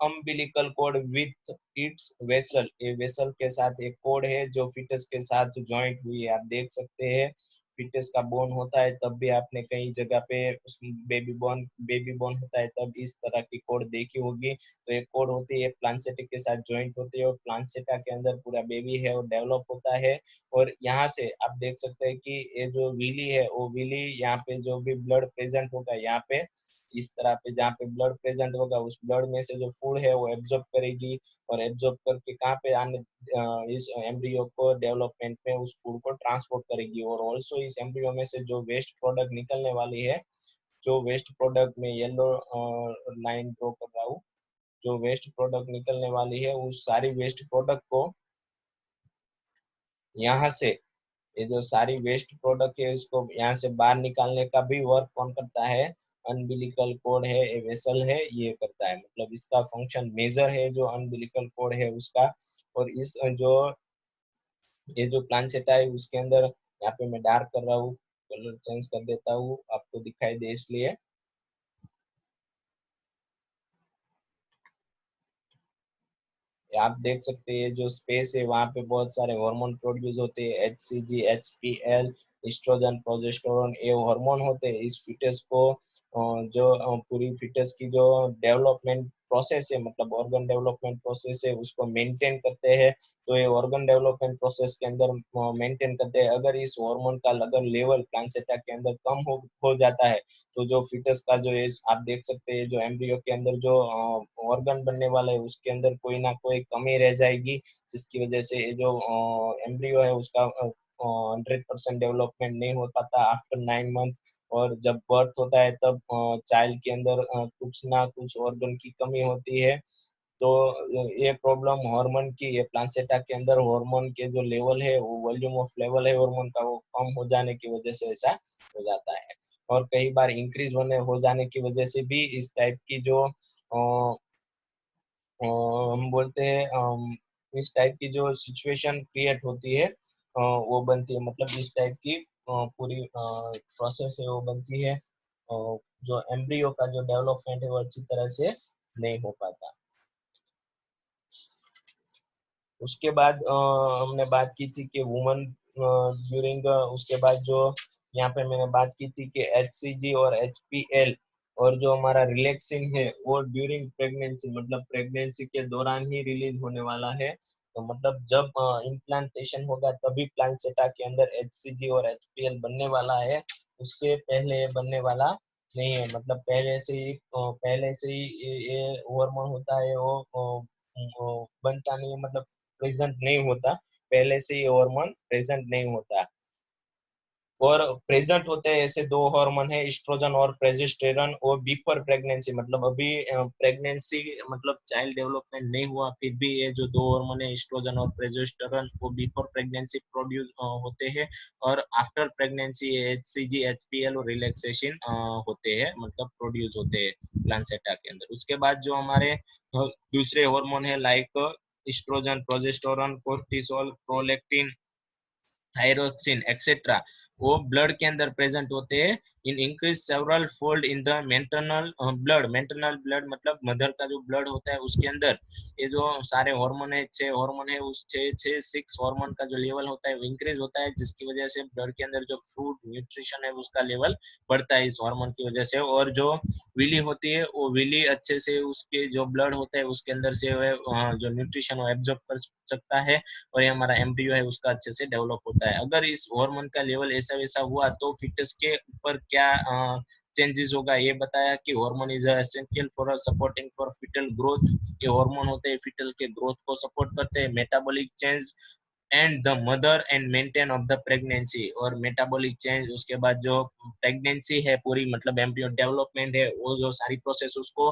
umbilical cord with its vessel, ये वेसल के साथ एक कोड है जो फीटस के साथ ज्वाइंट हुई है। आप देख सकते हैं फीटस का बोन होता है तब भी आपने कई जगह पे उस बेबी बोन होता है तब इस तरह की कोड देखी होगी। तो एक कोड होती है प्लासेंटा के साथ ज्वाइंट होती है और प्लासेंटा के अंदर पूरा बेबी है और डेवलप होता है। और यहाँ से आप देख सकते हैं कि ये जो विली है वो विली यहाँ पे जो भी ब्लड प्रेजेंट होगा यहाँ पे इस तरह पे जहाँ पे ब्लड प्रेजेंट होगा उस ब्लड में से जो फूड है वो एब्जॉर्ब करेगी और एब्जॉर्ब करके कहाँ पे आने इस एम्ब्रियो को डेवलपमेंट में उस फूड को ट्रांसपोर्ट करेगी। और ऑल्सो इस एम्ब्रियो में से जो वेस्ट प्रोडक्ट निकलने वाली है, जो वेस्ट प्रोडक्ट में येलो लाइन ड्रॉ कर रहा हूँ, जो वेस्ट प्रोडक्ट निकलने वाली है उस सारी वेस्ट प्रोडक्ट को यहाँ से ये जो सारी वेस्ट प्रोडक्ट है इसको यहाँ से बाहर निकालने का भी वर्क कौन करता है? अनबिलिकल कोड है, ये वेसल है, ये करता है, मतलब इसका फंक्शन मेजर है जो अनबिलिकल कोड है उसका। और इस जो ये जो प्लासेंटा है उसके अंदर यहाँ पे मैं डार्क कर रहा हूँ, कलर चेंज कर देता हूँ आपको दिखाई दे इसलिए। आप देख सकते हैं जो स्पेस है वहाँ पे बहुत सारे हार्मोन प्रोड्यूस होते हैं, एचसीजी, एचपीएल, एस्ट्रोजन, प्रोजेस्टेरोन, ये हार्मोन होते हैं इस फिटस को जो पूरी फिटस की जो डेवलपमेंट प्रोसेस है मतलब ऑर्गन डेवलपमेंट प्रोसेस है उसको मेंटेन करते हैं। तो ये ऑर्गन डेवलपमेंट प्रोसेस के अंदर मेंटेन करते हैं, अगर इस हार्मोन का अगर लेवल प्लासेंटा के अंदर कम हो जाता है तो जो फिटस का जो है आप देख सकते हैं जो एम्ब्रियो के अंदर जो ऑर्गन बनने वाला है उसके अंदर कोई ना कोई कमी रह जाएगी, जिसकी वजह से ये जो एम्ब्रियो है उसका 100% डेवलपमेंट नहीं हो पाता आफ्टर 9 मंथ। और जब बर्थ होता है तब चाइल्ड के अंदर कुछ ना कुछ ऑर्गन की कमी होती है। तो ये प्रॉब्लम हार्मोन की, ये प्लासेंटा के अंदर हार्मोन के जो लेवल है वो वॉल्यूम ऑफ लेवल है हार्मोन का वो कम हो जाने की वजह से ऐसा हो जाता है। और कई बार इंक्रीज होने हो जाने की वजह से भी इस टाइप की जो हम बोलते हैं इस टाइप की जो सिचुएशन क्रिएट होती है वो बनती है, मतलब इस टाइप की पूरी प्रोसेस है वो बनती है, जो एम्ब्रियो का जो डेवलपमेंट है वो अच्छी तरह से नहीं हो पाता। उसके बाद हमने बात की थी कि वुमन ड्यूरिंग, उसके बाद जो यहाँ पे मैंने बात की थी कि एचसीजी और एचपीएल और जो हमारा रिलैक्सिन है वो ड्यूरिंग प्रेगनेंसी मतलब प्रेगनेंसी के दौरान ही रिलीज होने वाला है। तो मतलब जब इम्प्लांटेशन होगा तभी प्लासेंटा के अंदर एचसीजी और एचपीएल बनने वाला है, उससे पहले ये बनने वाला नहीं है। मतलब पहले से ही ये हार्मोन होता है वो बनता नहीं है, मतलब प्रेजेंट नहीं होता, पहले से ही हार्मोन प्रेजेंट नहीं होता। और प्रेजेंट होते हैं ऐसे दो हार्मोन है एस्ट्रोजन और प्रोजेस्टेरॉन, और बिफोर प्रेगनेंसी मतलब अभी प्रेगनेंसी मतलब चाइल्ड डेवलपमेंट नहीं हुआ फिर भी ये जो दो हार्मोन है एस्ट्रोजन और प्रोजेस्टेरॉन वो बिफोर प्रेगनेंसी प्रोड्यूस होते हैं। और आफ्टर प्रेगनेंसी एचसीजी एचपीएल और रिलैक्सेशन होते हैं मतलब प्रोड्यूस होते हैं प्लासेंटा के अंदर। उसके बाद जो हमारे दूसरे हार्मोन है like estrogen, progesterone, cortisol, prolactin, thyroxine etcetera, वो ब्लड के अंदर प्रेजेंट होते हैं in increase several fold in the maternal blood. Maternal blood मतलब मदर का जो ब्लड होता है उसके अंदर ये जो सारे हार्मोन है, 6 हार्मोन है, उस 6 हार्मोन का जो लेवल होता है वो इंक्रीज होता है, जिसकी वजह से ब्लड के अंदर जो फूड न्यूट्रिशन है उसका लेवल बढ़ता है इस हार्मोन की वजह से। और जो विली होती है वो विली अच्छे से उसके जो ब्लड होता है उसके अंदर से जो न्यूट्रिशन वो एब्जॉर्ब कर सकता है और ये हमारा एम्ब्रियो है उसका अच्छे से डेवलप होता है। अगर इस हार्मोन का लेवल ऐसा वैसा हुआ तो फिटस के ऊपर क्या चेंजेस होगा ये बताया कि hormone is essential for supporting for fetal growth. ये हार्मोन होते हैं फिटल के ग्रोथ को सपोर्ट करते हैं। Metabolic change and the mother and maintain of the pregnancy. और मेटाबॉलिक चेंज उसके बाद जो प्रेगनेंसी है पूरी मतलब एम्ब्रियो डेवलपमेंट है वो जो सारी प्रोसेस उसको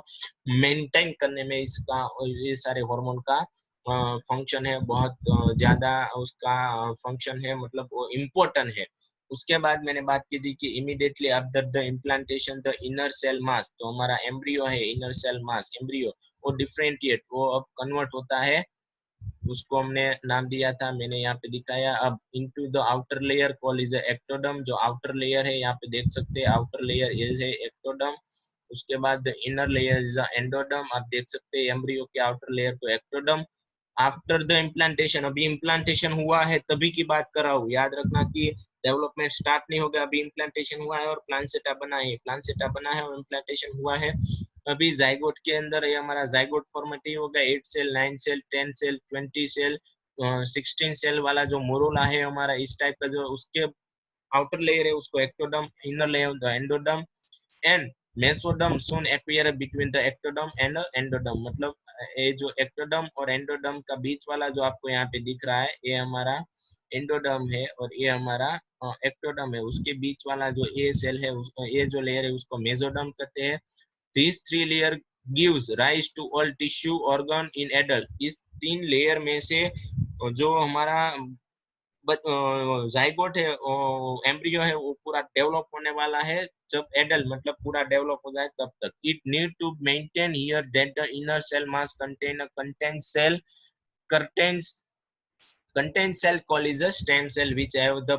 मेंटेन करने में इसका ये सारे हार्मोन का फंक्शन है, बहुत ज्यादा उसका फंक्शन है, मतलब वो इम्पोर्टेंट है। उसके बाद मैंने बात की थी कि immediately after the implantation the inner cell mass, तो हमारा एम्ब्रियो है इनर सेल मास एम्ब्रियो वो डिफरेंटिएट वो अब कन्वर्ट होता है, उसको हमने नाम दिया था, मैंने यहाँ पे दिखाया। अब into the outer layer call is ectoderm. जो आउटर लेयर है यहाँ पे देख सकते हैं आउटर लेयर इज है एक्टोडम। उसके बाद इनर लेयर इज एंडोडम। आप देख सकते हैं एम्ब्रियो के आउटर लेयर को एक्टोडम। आफ्टर द इम्प्लांटेशन, अभी इम्प्लांटेशन हुआ है तभी की बात कर रहा हूँ, याद रखना कि डेवलपमेंट स्टार्ट नहीं हो गया, अभी इम्प्लांटेशन हुआ है और प्लांसेटा बना है, प्लांसेटा बना है और इम्प्लांटेशन हुआ है। अभी जाइगोट के अंदर ये हमारा जाइगोट फॉर्मेटिव होगा, 8 cell 9 cell 10 cell 20 cell 16 cell वाला जो मोरोला है हमारा इस टाइप का, जो उसके आउटर लेयर है उसको ectoderm, inner layer the एंडोडम and mesoderm soon appear between the ectoderm and endoderm। मतलब ये जो एक्टोडम और एंडोडम का बीच वाला जो आपको यहाँ पे दिख रहा है ये हमारा एंडोडम है और ये हमारा एक्टोडम है। उसके बीच वाला जो ए सेल है ये जो लेयर है उसको मेसोडम कहते हैं। These three layer gives rise to all tissue organ in adult। इस 3 लेयर में से जो हमारा जाइगोट है एम्ब्रियो है वो पूरा डेवलप होने वाला है जब एडल्ट मतलब पूरा डेवलप हो जाए तब तक। It need to maintain here that the inner cell mass contain cell called is a stem cell which have the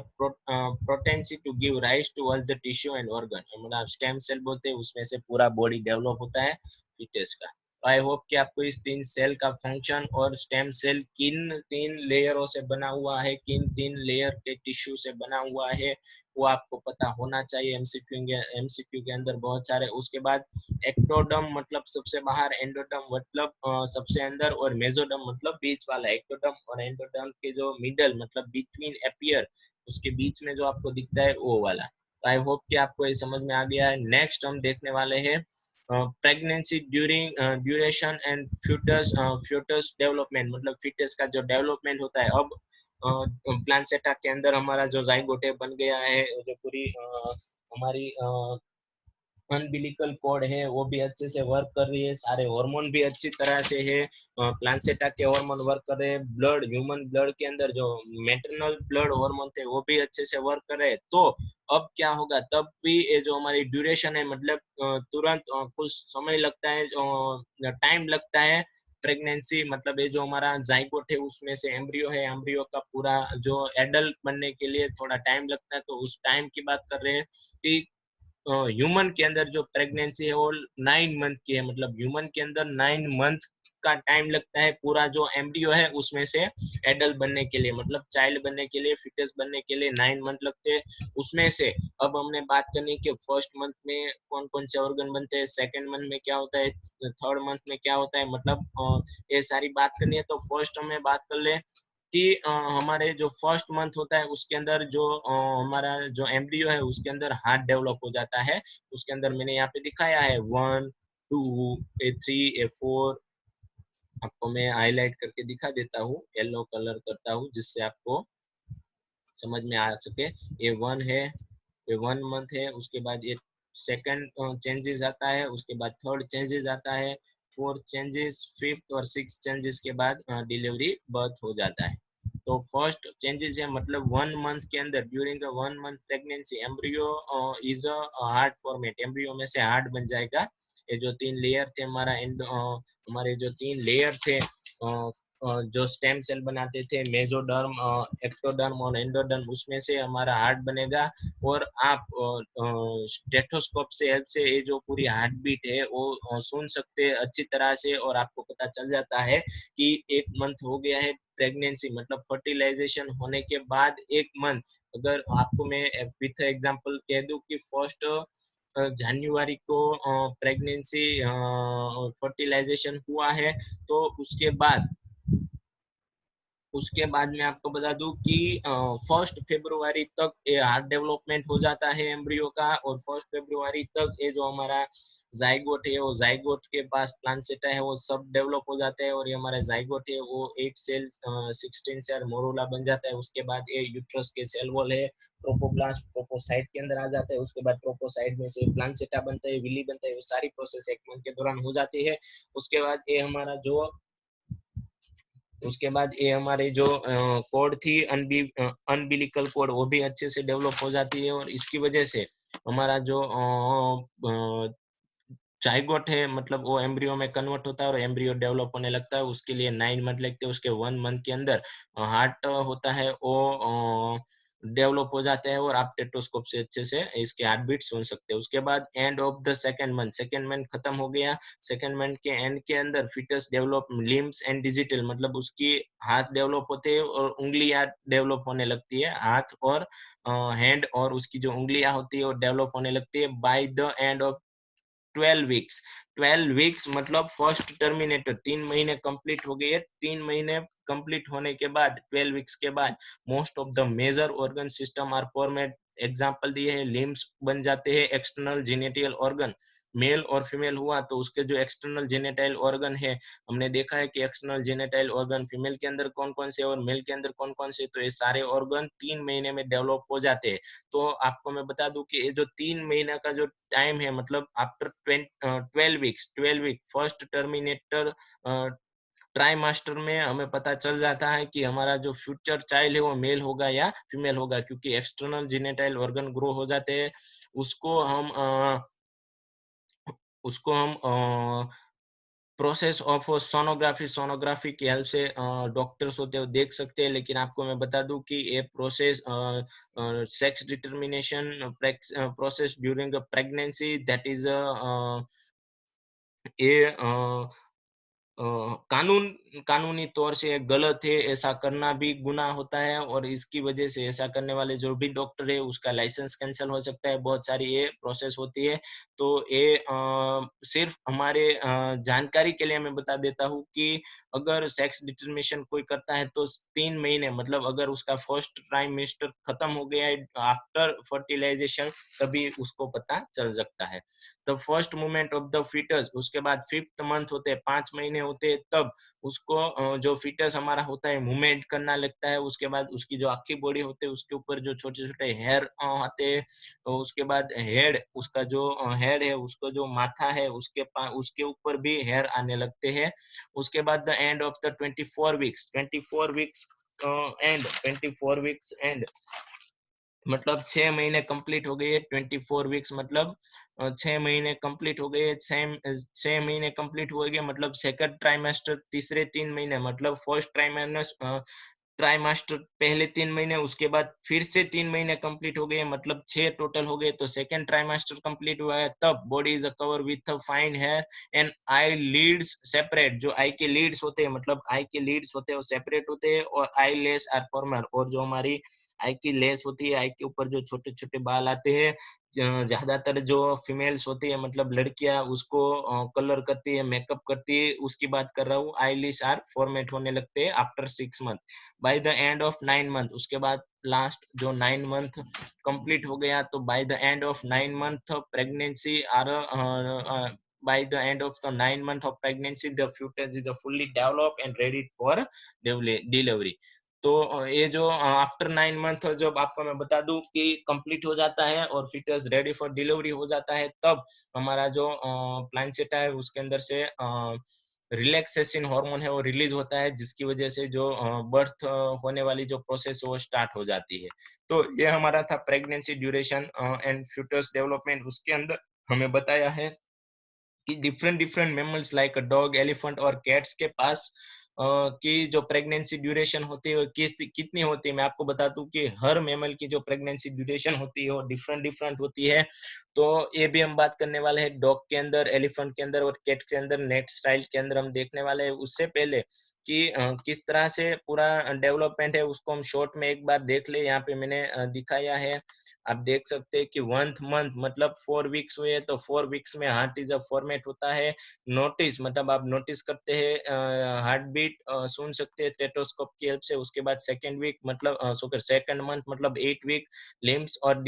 potency to give rise to all the tissue and organ। मतलब stem cell बोलते हैं उसमें से पूरा body develop होता है foetus का। I hope कि आपको इस 3 सेल का फंक्शन और स्टेम सेल किन 3 लेयरों से बना हुआ है, किन 3 लेयर के टिश्यू से बना हुआ है वो आपको पता होना चाहिए। एमसीक्यू के अंदर बहुत सारे। उसके बाद एक्टोडम मतलब सबसे बाहर, एंडोडम मतलब सबसे अंदर और मेसोडम मतलब बीच वाला। एक्टोडम और एंडोडम के जो मिडल मतलब बिटवीन एपियर उसके बीच में जो आपको दिखता है वो वाला। तो आई होप कि आपको ये समझ में आ गया है। नेक्स्ट हम देखने वाले हैं pregnancy during duration and foetus development. मतलब फिटस का जो डेवलपमेंट होता है। अब प्लांसेटा के अंदर हमारा जो जाइगोट बन गया है, जो पूरी हमारी अम्बिलिकल कॉर्ड है वो भी अच्छे से वर्क कर रही है, सारे हार्मोन भी अच्छी तरह से है, प्लांसेटा के हार्मोन वर्क कर रहे हैं, ब्लड ह्यूमन ब्लड के अंदर जो मेटरनल ब्लड हार्मोन थे वो भी अच्छे से वर्क कर रहे हैं। तो अब क्या होगा, तब भी ये जो हमारी ड्यूरेशन है मतलब तुरंत कुछ समय लगता है, टाइम लगता है प्रेगनेंसी मतलब ये जो हमारा जाइगोट है उसमें से एम्ब्रियो है, एम्ब्रियो का पूरा जो एडल्ट बनने के लिए थोड़ा टाइम लगता है। तो उस टाइम की बात कर रहे हैं कि ह्यूमन के अंदर जो प्रेगनेंसी है वो 9 मंथ की है। मतलब ह्यूमन के अंदर 9 मंथ का टाइम लगता है पूरा जो एम्ब्रियो है उसमें से एडल्ट बनने के लिए, मतलब चाइल्ड बनने के लिए, फिटस बनने के लिए 9 मंथ लगते हैं। उसमें से अब हमने बात करनी कि फर्स्ट मंथ में कौन कौन से ऑर्गन बनते हैं, सेकेंड मंथ में क्या होता है, थर्ड मंथ में क्या होता है, मतलब ये सारी बात करनी है। तो फर्स्ट हमें बात कर ले कि हमारे जो फर्स्ट मंथ होता है उसके अंदर जो हमारा जो एम्ब्रियो है उसके अंदर हार्ट डेवलप हो जाता है। उसके अंदर मैंने यहाँ पे दिखाया है 1 2 A3 A4। आपको मैं हाईलाइट करके दिखा देता हूँ, येलो कलर करता हूँ जिससे आपको समझ में आ सके। ये 1 है, ये 1 मंथ है। उसके बाद ये सेकंड चेंजेस आता है, उसके बाद थर्ड चेंजेस आता है, फोर्थ चेंजेस, फिफ्थ और सिक्स चेंजेस के बाद डिलीवरी बर्थ हो जाता है। तो फर्स्ट चेंजेस है मतलब 1 मंथ के अंदर during the 1 month pregnancy embryo is a heart format. Embryo में से हार्ट बन जाएगा। ये जो 3 लेयर थे हमारे जो 3 लेयर थे जो स्टेम सेल बनाते थे, मेसोडर्म, एक्टोडर्म और एंडोडर्म, उसमें से हमारा हार्ट बनेगा। और आप स्टेथोस्कोप से हेल्प से ये जो पूरी हार्ट बीट है वो सुन सकते हैं अच्छी तरह से, और आपको पता चल जाता है कि 1 मंथ हो गया है प्रेगनेंसी, मतलब फर्टिलाइजेशन होने के बाद 1 मंथ। अगर आपको मैं विथ एग्जांपल कह दूं कि फर्स्ट जनवरी को प्रेगनेंसी फर्टिलाइजेशन हुआ है, तो उसके बाद मैं आपको बता दूं कि 1 फरवरी तक ये हार्ट डेवलपमेंट हो जाता है एम्ब्रियो का, और 1 फरवरी तक ये जो हमारा जाइगोट है, वो जाइगोट के पास प्लांसेटा है, वो सब डेवलप हो जाते हैं, और ये हमारा जाइगोट है वो 8 सेल 16 सेल मोरूला बन जाता है। उसके बाद ये यूट्रस के सेल वॉल है, ट्रोपोब्लास्ट ट्रोपोसाइट के अंदर आ जाता है। उसके बाद ट्रोपोसाइट में से प्लांसेटा बनता है, विली बनता है। वो सारी प्रोसेस 1 मंथ के दौरान हो जाती है। उसके बाद ये हमारा जो उसके बाद ये हमारे जो कोड थी अनबिलिकल कोड, वो भी अच्छे से डेवलप हो जाती है, और इसकी वजह से हमारा जो जाइगोट है, मतलब वो एम्ब्रियो में कन्वर्ट होता है और एम्ब्रियो डेवलप होने लगता है। उसके लिए 9 मंथ लगते हैं। उसके 1 मंथ के अंदर हार्ट होता है वो डेवलप हो जाता है, और आप टेटोस्कोप से अच्छे से इसके हार्ट बीट सुन सकते हैं। उसके बाद end of the second month खत्म हो गया। सेकंड मंथ के एंड के अंदर fetus develop limbs and digital, मतलब उसकी हाथ डेवलप होते हैं और उंगलियां डेवलप होने लगती है। हाथ और हैंड और उसकी जो उंगलियां होती है वो डेवलप होने लगती है bye the end of 12 weeks. 12 weeks मतलब फर्स्ट टर्मिनेटर, 3 महीने कंप्लीट हो गए हैं। 3 महीने कंप्लीट होने के बाद 12 वीक्स के बाद most of the major organ system are format. Example दिए है, लिम्स बन जाते हैं, एक्सटर्नल जेनिटल ऑर्गन। मेल और फीमेल हुआ तो उसके जो एक्सटर्नल जेनिटल ऑर्गन है, हमने देखा है कि एक्सटर्नल जेनिटल ऑर्गन फीमेल के अंदर कौन कौन से और मेल के अंदर कौन कौन से, तो ये सारे ऑर्गन 3 महीने में डेवलप हो जाते हैं। तो आपको मैं बता दूं कि ये जो 3 महीना का जो टाइम है, मतलब आफ्टर 12 वीक फर्स्ट टर्मिनेटर ट्राइमास्टर में हमें पता चल जाता है कि हमारा जो फ्यूचर चाइल्ड है वो मेल होगा या फीमेल होगा, क्योंकि एक्सटर्नल जेनिटल ऑर्गन ग्रो हो जाते हैं। उसको हम उसको हम प्रोसेस ऑफ सोनोग्राफी की हेल्प से डॉक्टर्स होते हैं वो देख सकते हैं। लेकिन आपको मैं बता दूं कि ये process sex determination process during pregnancy, that is ये कानून कानूनी तौर से गलत है। ऐसा करना भी गुनाह होता है, और इसकी वजह से ऐसा करने वाले जो भी डॉक्टर है उसका लाइसेंस कैंसिल हो सकता है। बहुत सारी ये प्रोसेस होती है। तो ये सिर्फ हमारे जानकारी के लिए मैं बता देता हूँ कि अगर सेक्स डिटर्मिनेशन कोई करता है तो 3 महीने, मतलब अगर उसका फर्स्ट ट्राइमेस्टर खत्म हो गया है आफ्टर फर्टिलाइजेशन, तभी उसको पता चल सकता है। The first movement of the fetus, उसके बाद 5th मंथ होते हैं, 5 महीने होते हैं, तब उसको जो फीटस हमारा होता है मूवमेंट करना लगता है। उसके बाद उसकी जो आखी बॉडी होती है उसके ऊपर जो छोटे छोटे हेयर आते हैं, तो उसके बाद हेड, उसका जो हेड है, उसको जो माथा है उसके ऊपर भी हेयर आने लगते हैं। उसके बाद the end of the 24 weeks and 24 weeks and, मतलब 6 महीने कंप्लीट हो गए। 24 वीक्स मतलब 6 महीने कंप्लीट हो गए। 6 महीने कंप्लीट हो गए मतलब सेकंड ट्राइमेस्टर, तीसरे 3 महीने मतलब फर्स्ट ट्राइमेस्टर पहले 3 महीने, उसके बाद फिर से 3 महीने कंप्लीट हो गए, मतलब 6 टोटल हो गए। तो सेकंड ट्राइमेस्टर कंप्लीट हुआ है, तब body is cover with fine hair and eyelids separate. जो आई के लीड्स होते हैं, मतलब आई के लीड्स होते हैं वो सेपरेट होते हैं, और आई लेस आर फॉर्मर। और जो हमारी आई की लेस होती है, आई के ऊपर जो छोटे छोटे बाल आते हैं, ज्यादातर जो फीमेल्स होती है मतलब लड़कियां उसको कलर करती है, मेकअप करती है, उसकी बात कर रहा हूँ। आईलिड्स आर फॉर्मेट होने लगते हैं after 6 month. Bye the end of 9 month, उसके बाद लास्ट जो 9 मंथ कंप्लीट हो गया, तो by the end of 9 month pregnancy are by the end of the 9 month of pregnancy the fetus is fully developed and ready for delivery। तो ये जो after 9 month जब आपको मैं बता दूं कि कंप्लीट हो जाता है और फिटस रेडी फॉर डिलीवरी हो जाता है, तब हमारा जो प्लासेंटा है उसके अंदर से रिलैक्सेशन हार्मोन है वो रिलीज होता है, जिसकी वजह से जो बर्थ होने वाली जो प्रोसेस है वो स्टार्ट हो जाती है। तो ये हमारा था pregnancy duration and foetus development. उसके अंदर हमें बताया है कि different different mammals like dog, elephant और कैट्स के पास की जो प्रेगनेंसी ड्यूरेशन होती है कितनी होती है, मैं आपको बता दूं कि हर मेमल की जो प्रेगनेंसी ड्यूरेशन होती है वो डिफरेंट डिफरेंट होती है। तो ये भी हम बात करने वाले हैं डॉग के अंदर, एलिफेंट के अंदर और कैट के अंदर, नेट स्टाइल के अंदर हम देखने वाले हैं। उससे पहले कि किस तरह से पूरा डेवलपमेंट है उसको हम शॉर्ट में एक बार देख ले। यहाँ पे मैंने दिखाया है, आप देख सकते हैं कि 1 मंथ मतलब 4 वीक्स हुए, तो 4 वीक्स में हार्ट इज अ फॉर्मेट होता है। नोटिस मतलब आप नोटिस करते हैं, हार्ट बीट सुन सकते हैं टेटोस्कोप की हेल्प से। उसके बाद सेकंड वीक मतलब सेकंड मंथ मतलब 8 वीक लिम्स और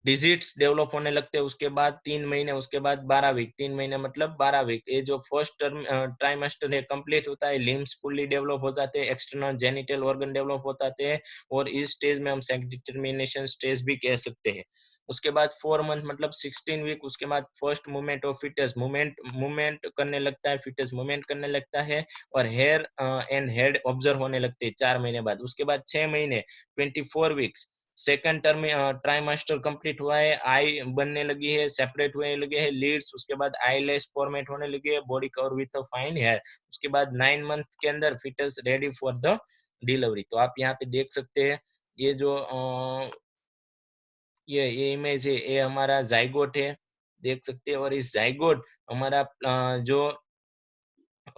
डिजिट्स डेवलप होने लगते हैं। उसके बाद 3 महीने, उसके बाद 12 वीक, 3 महीने मतलब 12 वीक। ये जो फर्स्ट टर्म ट्राइमेस्टर है कंप्लीट होता है, लिम्स फुल्ली डेवलप हो जाते हैं, एक्सटर्नल जेनिटल ऑर्गन डेवलप हो जाते हैं, और इस स्टेज में हम सेक्स डिटर्मिनेशन स्टेज भी कह सकते हैं। उसके बाद 4 मंथ मतलब 16 वीक, उसके बाद first movement of fetus, movement करने लगता है, फिटस मूवमेंट करने लगता है, और हेयर एंड हेड ऑब्जर्व होने लगते हैं 4 महीने बाद। उसके बाद 6 महीने 24 वीक्स सेकंड टर्म में ट्राइमेस्टर कंप्लीट हुआ है, आई बनने लगी है, सेपरेट होने लगे हैं लीड्स, उसके बाद आईलेस फॉर्मेट होने लगी है, body cover with a fine hair. उसके बाद 9 मंथ के अंदर fetus ready for the delivery. तो आप यहाँ पे देख सकते हैं ये जो ये इमेज है, ये हमारा जाइगोट है, देख सकते हैं। और इस जाइगोट हमारा जो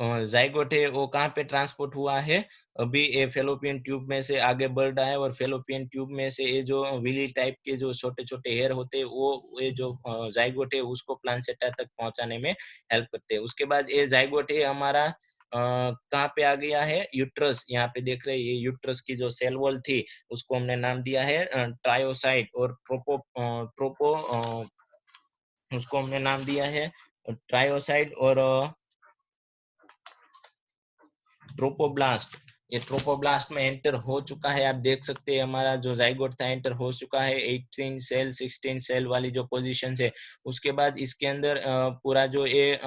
जाइगोट है वो कहाँ पे ट्रांसपोर्ट हुआ है, अभी ये फेलोपियन ट्यूब में से आगे बढ़ रहा है, और फेलोपियन ट्यूब में से ये जो विली टाइप के जो छोटे छोटे हेयर होते हैं वो ये जो जाइगोट है उसको प्लांसेटा तक पहुंचाने में हेल्प करते हैं। उसके बाद ये जाइगोट है हमारा कहाँ पे आ गया है, यूट्रस। यहाँ पे देख रहे हैं ये यूट्रस की जो सेल वॉल थी उसको हमने नाम दिया है ट्रायोसाइट, और ट्रोपो उसको हमने नाम दिया है ट्रायोसाइट और ट्रोपोब्लास्ट। ये ट्रोपोब्लास्ट में एंटर हो चुका है, आप देख सकते हैं हमारा जो जाइगोट था एंटर हो चुका है 18 सेल 16 सेल वाली जो पोजीशन है। उसके बाद इसके अंदर पूरा जो ये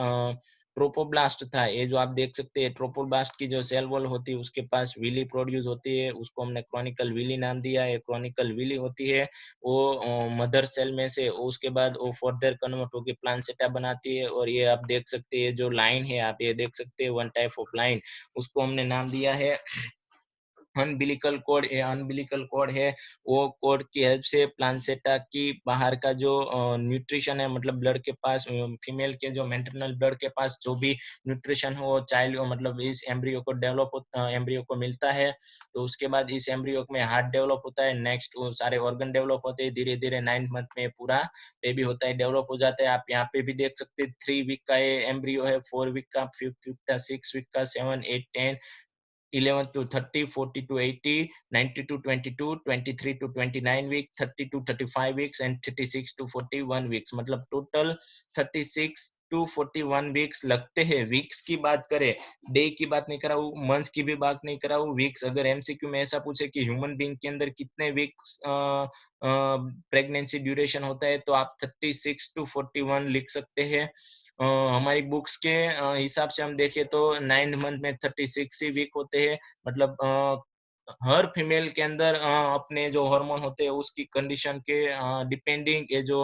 ट्रोपोब्लास्ट था, ये जो आप देख सकते हैं ट्रोपोब्लास्ट की जो सेल वॉल होती है उसके पास विली प्रोड्यूस होती है, उसको हमने क्रॉनिकल विली नाम दिया है। क्रॉनिकल विली होती है वो मदर सेल में से, उसके बाद वो फर्दर कन्वर्ट होकर प्लांसेटा बनाती है। और ये आप देख सकते हैं जो लाइन है, आप ये देख सकते हैं वन टाइप ऑफ लाइन, उसको हमने नाम दिया है अनबिलिकल कॉर्ड। अनबिलिकल कॉर्ड है वो कॉर्ड की हेल्प से प्लांसेटा की बाहर का जो न्यूट्रिशन है, मतलब ब्लड के पास फीमेल के जो मेंटरनल ब्लड के पास जो भी न्यूट्रिशन हो चाइल्ड मतलब इस एम्ब्रियो को एम्ब्रियो को मिलता है। तो उसके बाद इस एम्ब्रियो में हार्ट डेवलप होता है, नेक्स्ट वो सारे ऑर्गन डेवलप होते हैं, धीरे धीरे 9th मंथ में पूरा बेबी होता है, डेवलप हो जाता है। आप यहाँ पे भी देख सकते हैं 3 वीक का ये एम्ब्रियो है, 4 वीक का, 5th वीक का, 6 वीक का, 7 8 10 11 to 30, 40 to 80, 90 to 22, 23 to 29 week, 30 to 35 weeks and 36 to 41 weeks, मतलब टोटल 36 टू 41 वीक्स लगते हैं। वीक्स की बात करें, डे की बात नहीं करा हूँ, मंथ की भी बात नहीं करा हूँ, वीक्स। अगर एमसीक्यू में ऐसा पूछे कि ह्यूमन बीइंग के अंदर कितने वीक्स प्रेगनेंसी ड्यूरेशन होता है तो आप 36 टू 41 लिख सकते हैं। हमारी बुक्स के हिसाब से हम देखें तो 9th मंथ में 36 ही वीक होते हैं, मतलब हर फीमेल के अंदर अपने जो हार्मोन होते हैं उसकी कंडीशन के डिपेंडिंग ये जो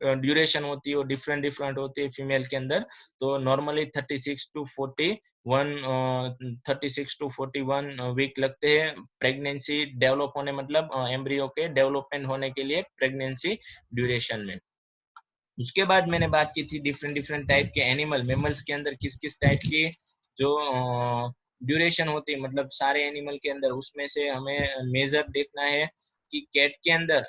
ड्यूरेशन होती है वो डिफरेंट डिफरेंट होती है फीमेल के अंदर। तो नॉर्मली 36 टू 41 36 टू 41 वीक लगते हैं प्रेगनेंसी डेवलप होने, मतलब एम्ब्रियो के डेवलपमेंट होने के लिए प्रेगनेंसी ड्यूरेशन में। उसके बाद मैंने बात की थी डिफरेंट डिफरेंट टाइप के एनिमल, मेमल्स के अंदर किस किस टाइप की जो ड्यूरेशन होती है, मतलब सारे एनिमल के अंदर। उसमें से हमें मेजर देखना है कि कैट के अंदर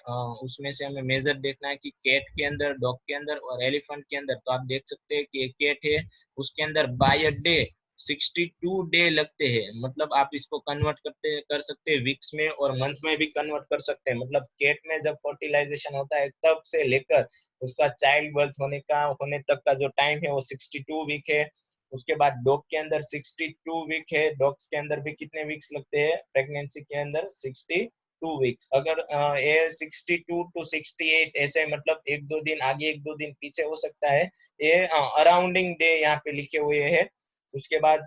उसमें से हमें मेजर देखना है कि कैट के अंदर, डॉग के अंदर और एलिफेंट के अंदर। तो आप देख सकते हैं कि एक कैट है उसके अंदर बाय अ डे 62 डे लगते हैं, मतलब आप इसको कन्वर्ट कर सकते हैं वीक्स में और मंथ में भी कन्वर्ट कर सकते हैं। मतलब कैट में जब फर्टिलाइजेशन होता है तब से लेकर उसका चाइल्ड बर्थ होने तक का जो टाइम है वो 62 वीक है। उसके बाद डॉग के अंदर 62 वीक है, डॉग्स के अंदर भी कितने वीक्स लगते हैं प्रेगनेंसी के अंदर 62 वीक्स। अगर ये 62 टू 68 ऐसे मतलब एक दो दिन आगे एक दो दिन पीछे हो सकता है, ये अराउंडिंग डे यहाँ पे लिखे हुए है। उसके बाद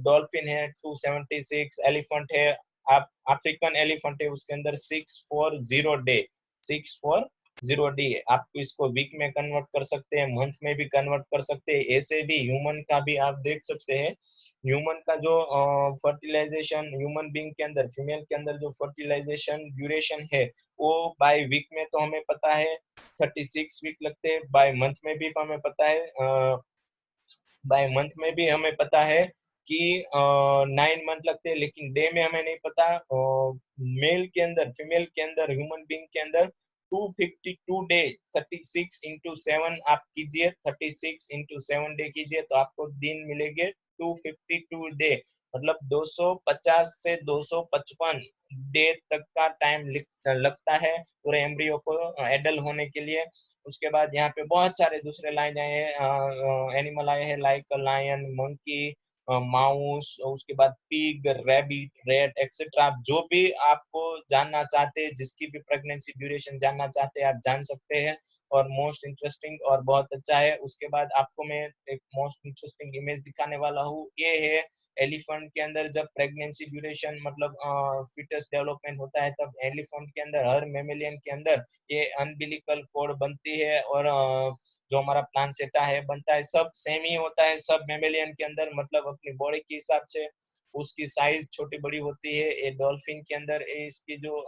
डॉल्फिन है 276, एलिफेंट है, अफ्रीकन एलिफेंट है उसके अंदर 640 डे, 640 0 D। आप इसको वीक में कन्वर्ट कर सकते हैं, मंथ में भी कन्वर्ट कर सकते हैं। ऐसे भी ह्यूमन का भी आप देख सकते हैं, ह्यूमन का जो फर्टिलाइजेशन ह्यूमन बीइंग के अंदर, फीमेल के अंदर जो फर्टिलाइजेशन ड्यूरेशन है वो बाय वीक में तो हमें पता है 36 वीक लगते हैं, बाय मंथ में भी हमें पता है, बाय मंथ में भी हमें पता है कि 9 मंथ लगते हैं, लेकिन डे में हमें नहीं पता। मेल के अंदर, फीमेल के अंदर, ह्यूमन बीइंग के अंदर 252 डे, 36 into 7 आप कीजिए, 36 into 7 डे कीजिए तो आपको दिन मिलेंगे 252 डे, मतलब 250 से 255 डे तक का टाइम लगता है पूरे एम्ब्रियो को एडल्ट होने के लिए। उसके बाद यहाँ पे बहुत सारे दूसरे लाइन आए हैं, एनिमल आए हैं, लाइक लायन, मंकी, माउस, उसके बाद पिग, रैबिट, रेट एक्सेट्रा। आप जो भी आपको जानना चाहते हैं, जिसकी भी प्रेगनेंसी ड्यूरेशन जानना चाहते हैं, आप जान सकते हैं। और मोस्ट इंटरेस्टिंग और बहुत अच्छा है। उसके बाद आपको मैं एक मोस्ट इंटरेस्टिंग इमेज दिखाने वाला हूँ, ये है एलिफेंट के अंदर जब प्रेगनेंसी ड्यूरेशन मतलब फिटस डेवलपमेंट होता है, तब एलिफेंट के अंदर, हर मेमेलियन के अंदर ये अनबिलिकल कोड बनती है, और जो हमारा प्लानसेटा है बनता है, सब सेम ही होता है सब मेमेलियन के अंदर, मतलब अपनी बॉडी के हिसाब से उसकी साइज छोटी बड़ी होती है। ये डॉल्फिन के अंदर इसकी जो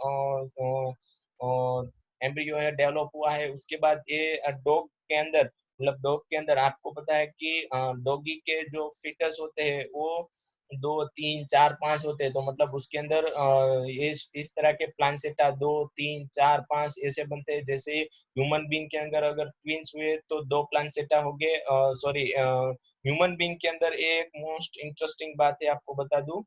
एम्ब्रियो है डेवलप हुआ है। उसके बाद ये डॉग के अंदर, मतलब डॉग के अंदर आपको पता है कि डॉगी के जो फिटस होते हैं वो 2 3 4 5 होते हैं, तो मतलब उसके अंदर इस तरह के प्लानसेटा 2 3 4 5 ऐसे बनते हैं। जैसे ह्यूमन बीइंग के अंदर अगर ट्विंस हुए तो 2 प्लानसेटा हो गए। सॉरी, ह्यूमन बीइंग के अंदर एक मोस्ट इंटरेस्टिंग बात है, आपको बता दूं,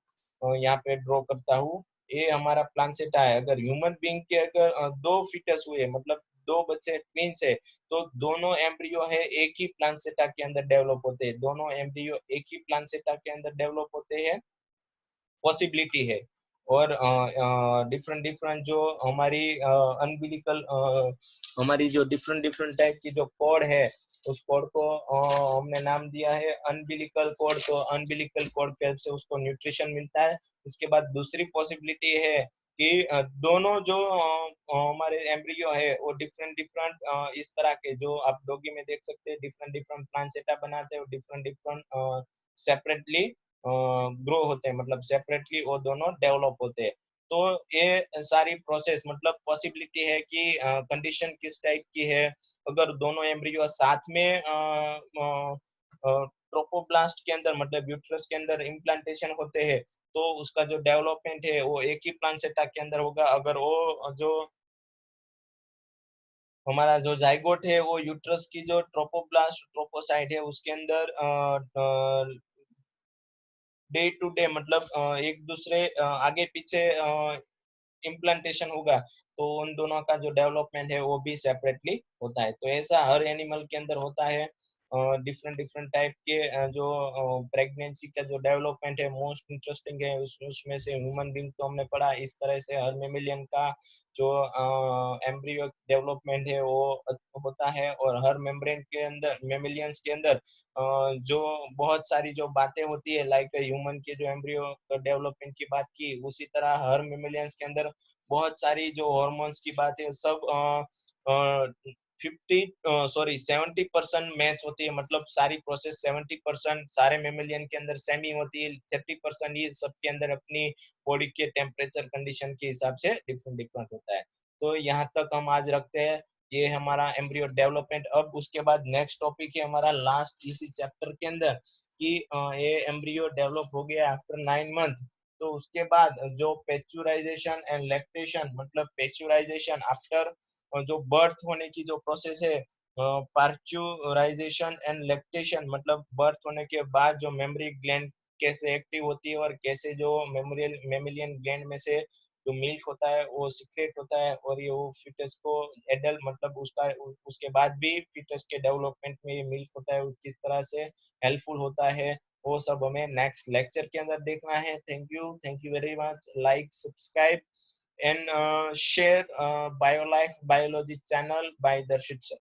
यहाँ पे ड्रॉ करता हूँ, ये हमारा प्लानसेटा है। अगर ह्यूमन बीइंग के अगर 2 फीटस हुए, मतलब 2 बच्चे ट्विंस है, तो दोनों एम्ब्रियो है एक ही प्लानसेटा के अंदर डेवलप होते हैं, दोनों एम्ब्रियो एक ही प्लानसेटा के अंदर डेवलप होते हैं, पॉसिबिलिटी है। और डिफरेंट डिफरेंट जो हमारी अनबिलिकल, हमारी जो डिफरेंट डिफरेंट टाइप की जो कोड है, उस कोड को हमने नाम दिया है अनबिलिकल कोड। तो अनबिलिकल कोड के help से उसको न्यूट्रिशन मिलता है। उसके बाद दूसरी पॉसिबिलिटी है कि दोनों जो हमारे एम्ब्रियो है वो डिफरेंट डिफरेंट इस तरह के, जो आप डॉगी में देख सकते हैं, डिफरेंट डिफरेंट प्लान सेटअप बनाते हैं, डिफरेंट डिफरेंट सेपरेटली ग्रो होते हैं, मतलब सेपरेटली वो दोनों डेवलप होते हैं। तो ये सारी प्रोसेस, मतलब पॉसिबिलिटी है कि कंडीशन किस टाइप की है। अगर दोनों एम्ब्रियो साथ में ट्रोपोब्लास्ट के अंदर, मतलब यूट्रस के अंदर इम्प्लांटेशन होते हैं, तो उसका जो डेवलपमेंट है वो एक ही प्लानसेटा के अंदर होगा। अगर वो जो हमारा जो जाइगोट है वो यूट्रस की जो ट्रोपोब्लास्ट ट्रोपोसाइट है उसके अंदर डे टू डे, मतलब एक दूसरे आगे पीछे इम्प्लांटेशन होगा, तो उन दोनों का जो डेवलपमेंट है वो भी सेपरेटली होता है। तो ऐसा हर एनिमल के अंदर होता है। डिफरेंट डिफरेंट टाइप के जो प्रेगनेंसी का जो डेवलपमेंट है मोस्ट इंटरेस्टिंग है। उसमें से ह्यूमन बीइंग तो हमने पढ़ा, इस तरह से हर मेमिलियन का जो एम्ब्रियो डेवलपमेंट है वो होता है। और हर मेम्ब्रेन के अंदर, मेमिलियंस के अंदर जो बहुत सारी जो बातें होती है, लाइक ह्यूमन के जो एम्ब्रियो डेवलपमेंट की बात की, उसी तरह हर मेमिलियंस के अंदर बहुत सारी जो हॉर्मोन्स की बात है सब 70% मैच होती है, मतलब सारी प्रोसेस 70% सारे मेमिलियन के अंदर सेम ही होती है, 30% ही सबके अंदर अपनी बॉडी के टेम्परेचर कंडीशन के हिसाब से डिफरेंट डिफरेंट होता है। तो यहाँ तक हम आज रखते हैं, ये हमारा एम्ब्रियो डेवलपमेंट। अब उसके बाद नेक्स्ट टॉपिक है हमारा लास्ट इसी चैप्टर के अंदर कि ये एम्ब्रियो डेवलप हो गया आफ्टर 9 मंथ, तो उसके बाद जो पेचुराइजेशन एंड लैक्टेशन, मतलब पेचुराइजेशन आफ्टर जो बर्थ होने की जो प्रोसेस है, पार्चुराइजेशन एंड लैक्टेशन, मतलब बर्थ होने के बाद जो मेमोरी ग्लैंड कैसे एक्टिव होती है, और कैसे जो मेमोरियल मेमिलियन ग्लैंड में से जो मिल्क होता है वो सीक्रेट होता है, और ये वो फिटस को एडल्ट, मतलब उसके बाद भी फिटस के डेवलपमेंट में ये मिल्क होता है, वो किस तरह से हेल्पफुल होता है, वो सब हमें नेक्स्ट लेक्चर के अंदर देखना है। Thank you very much. Like, subscribe and share biolife biology channel by Darshit sir.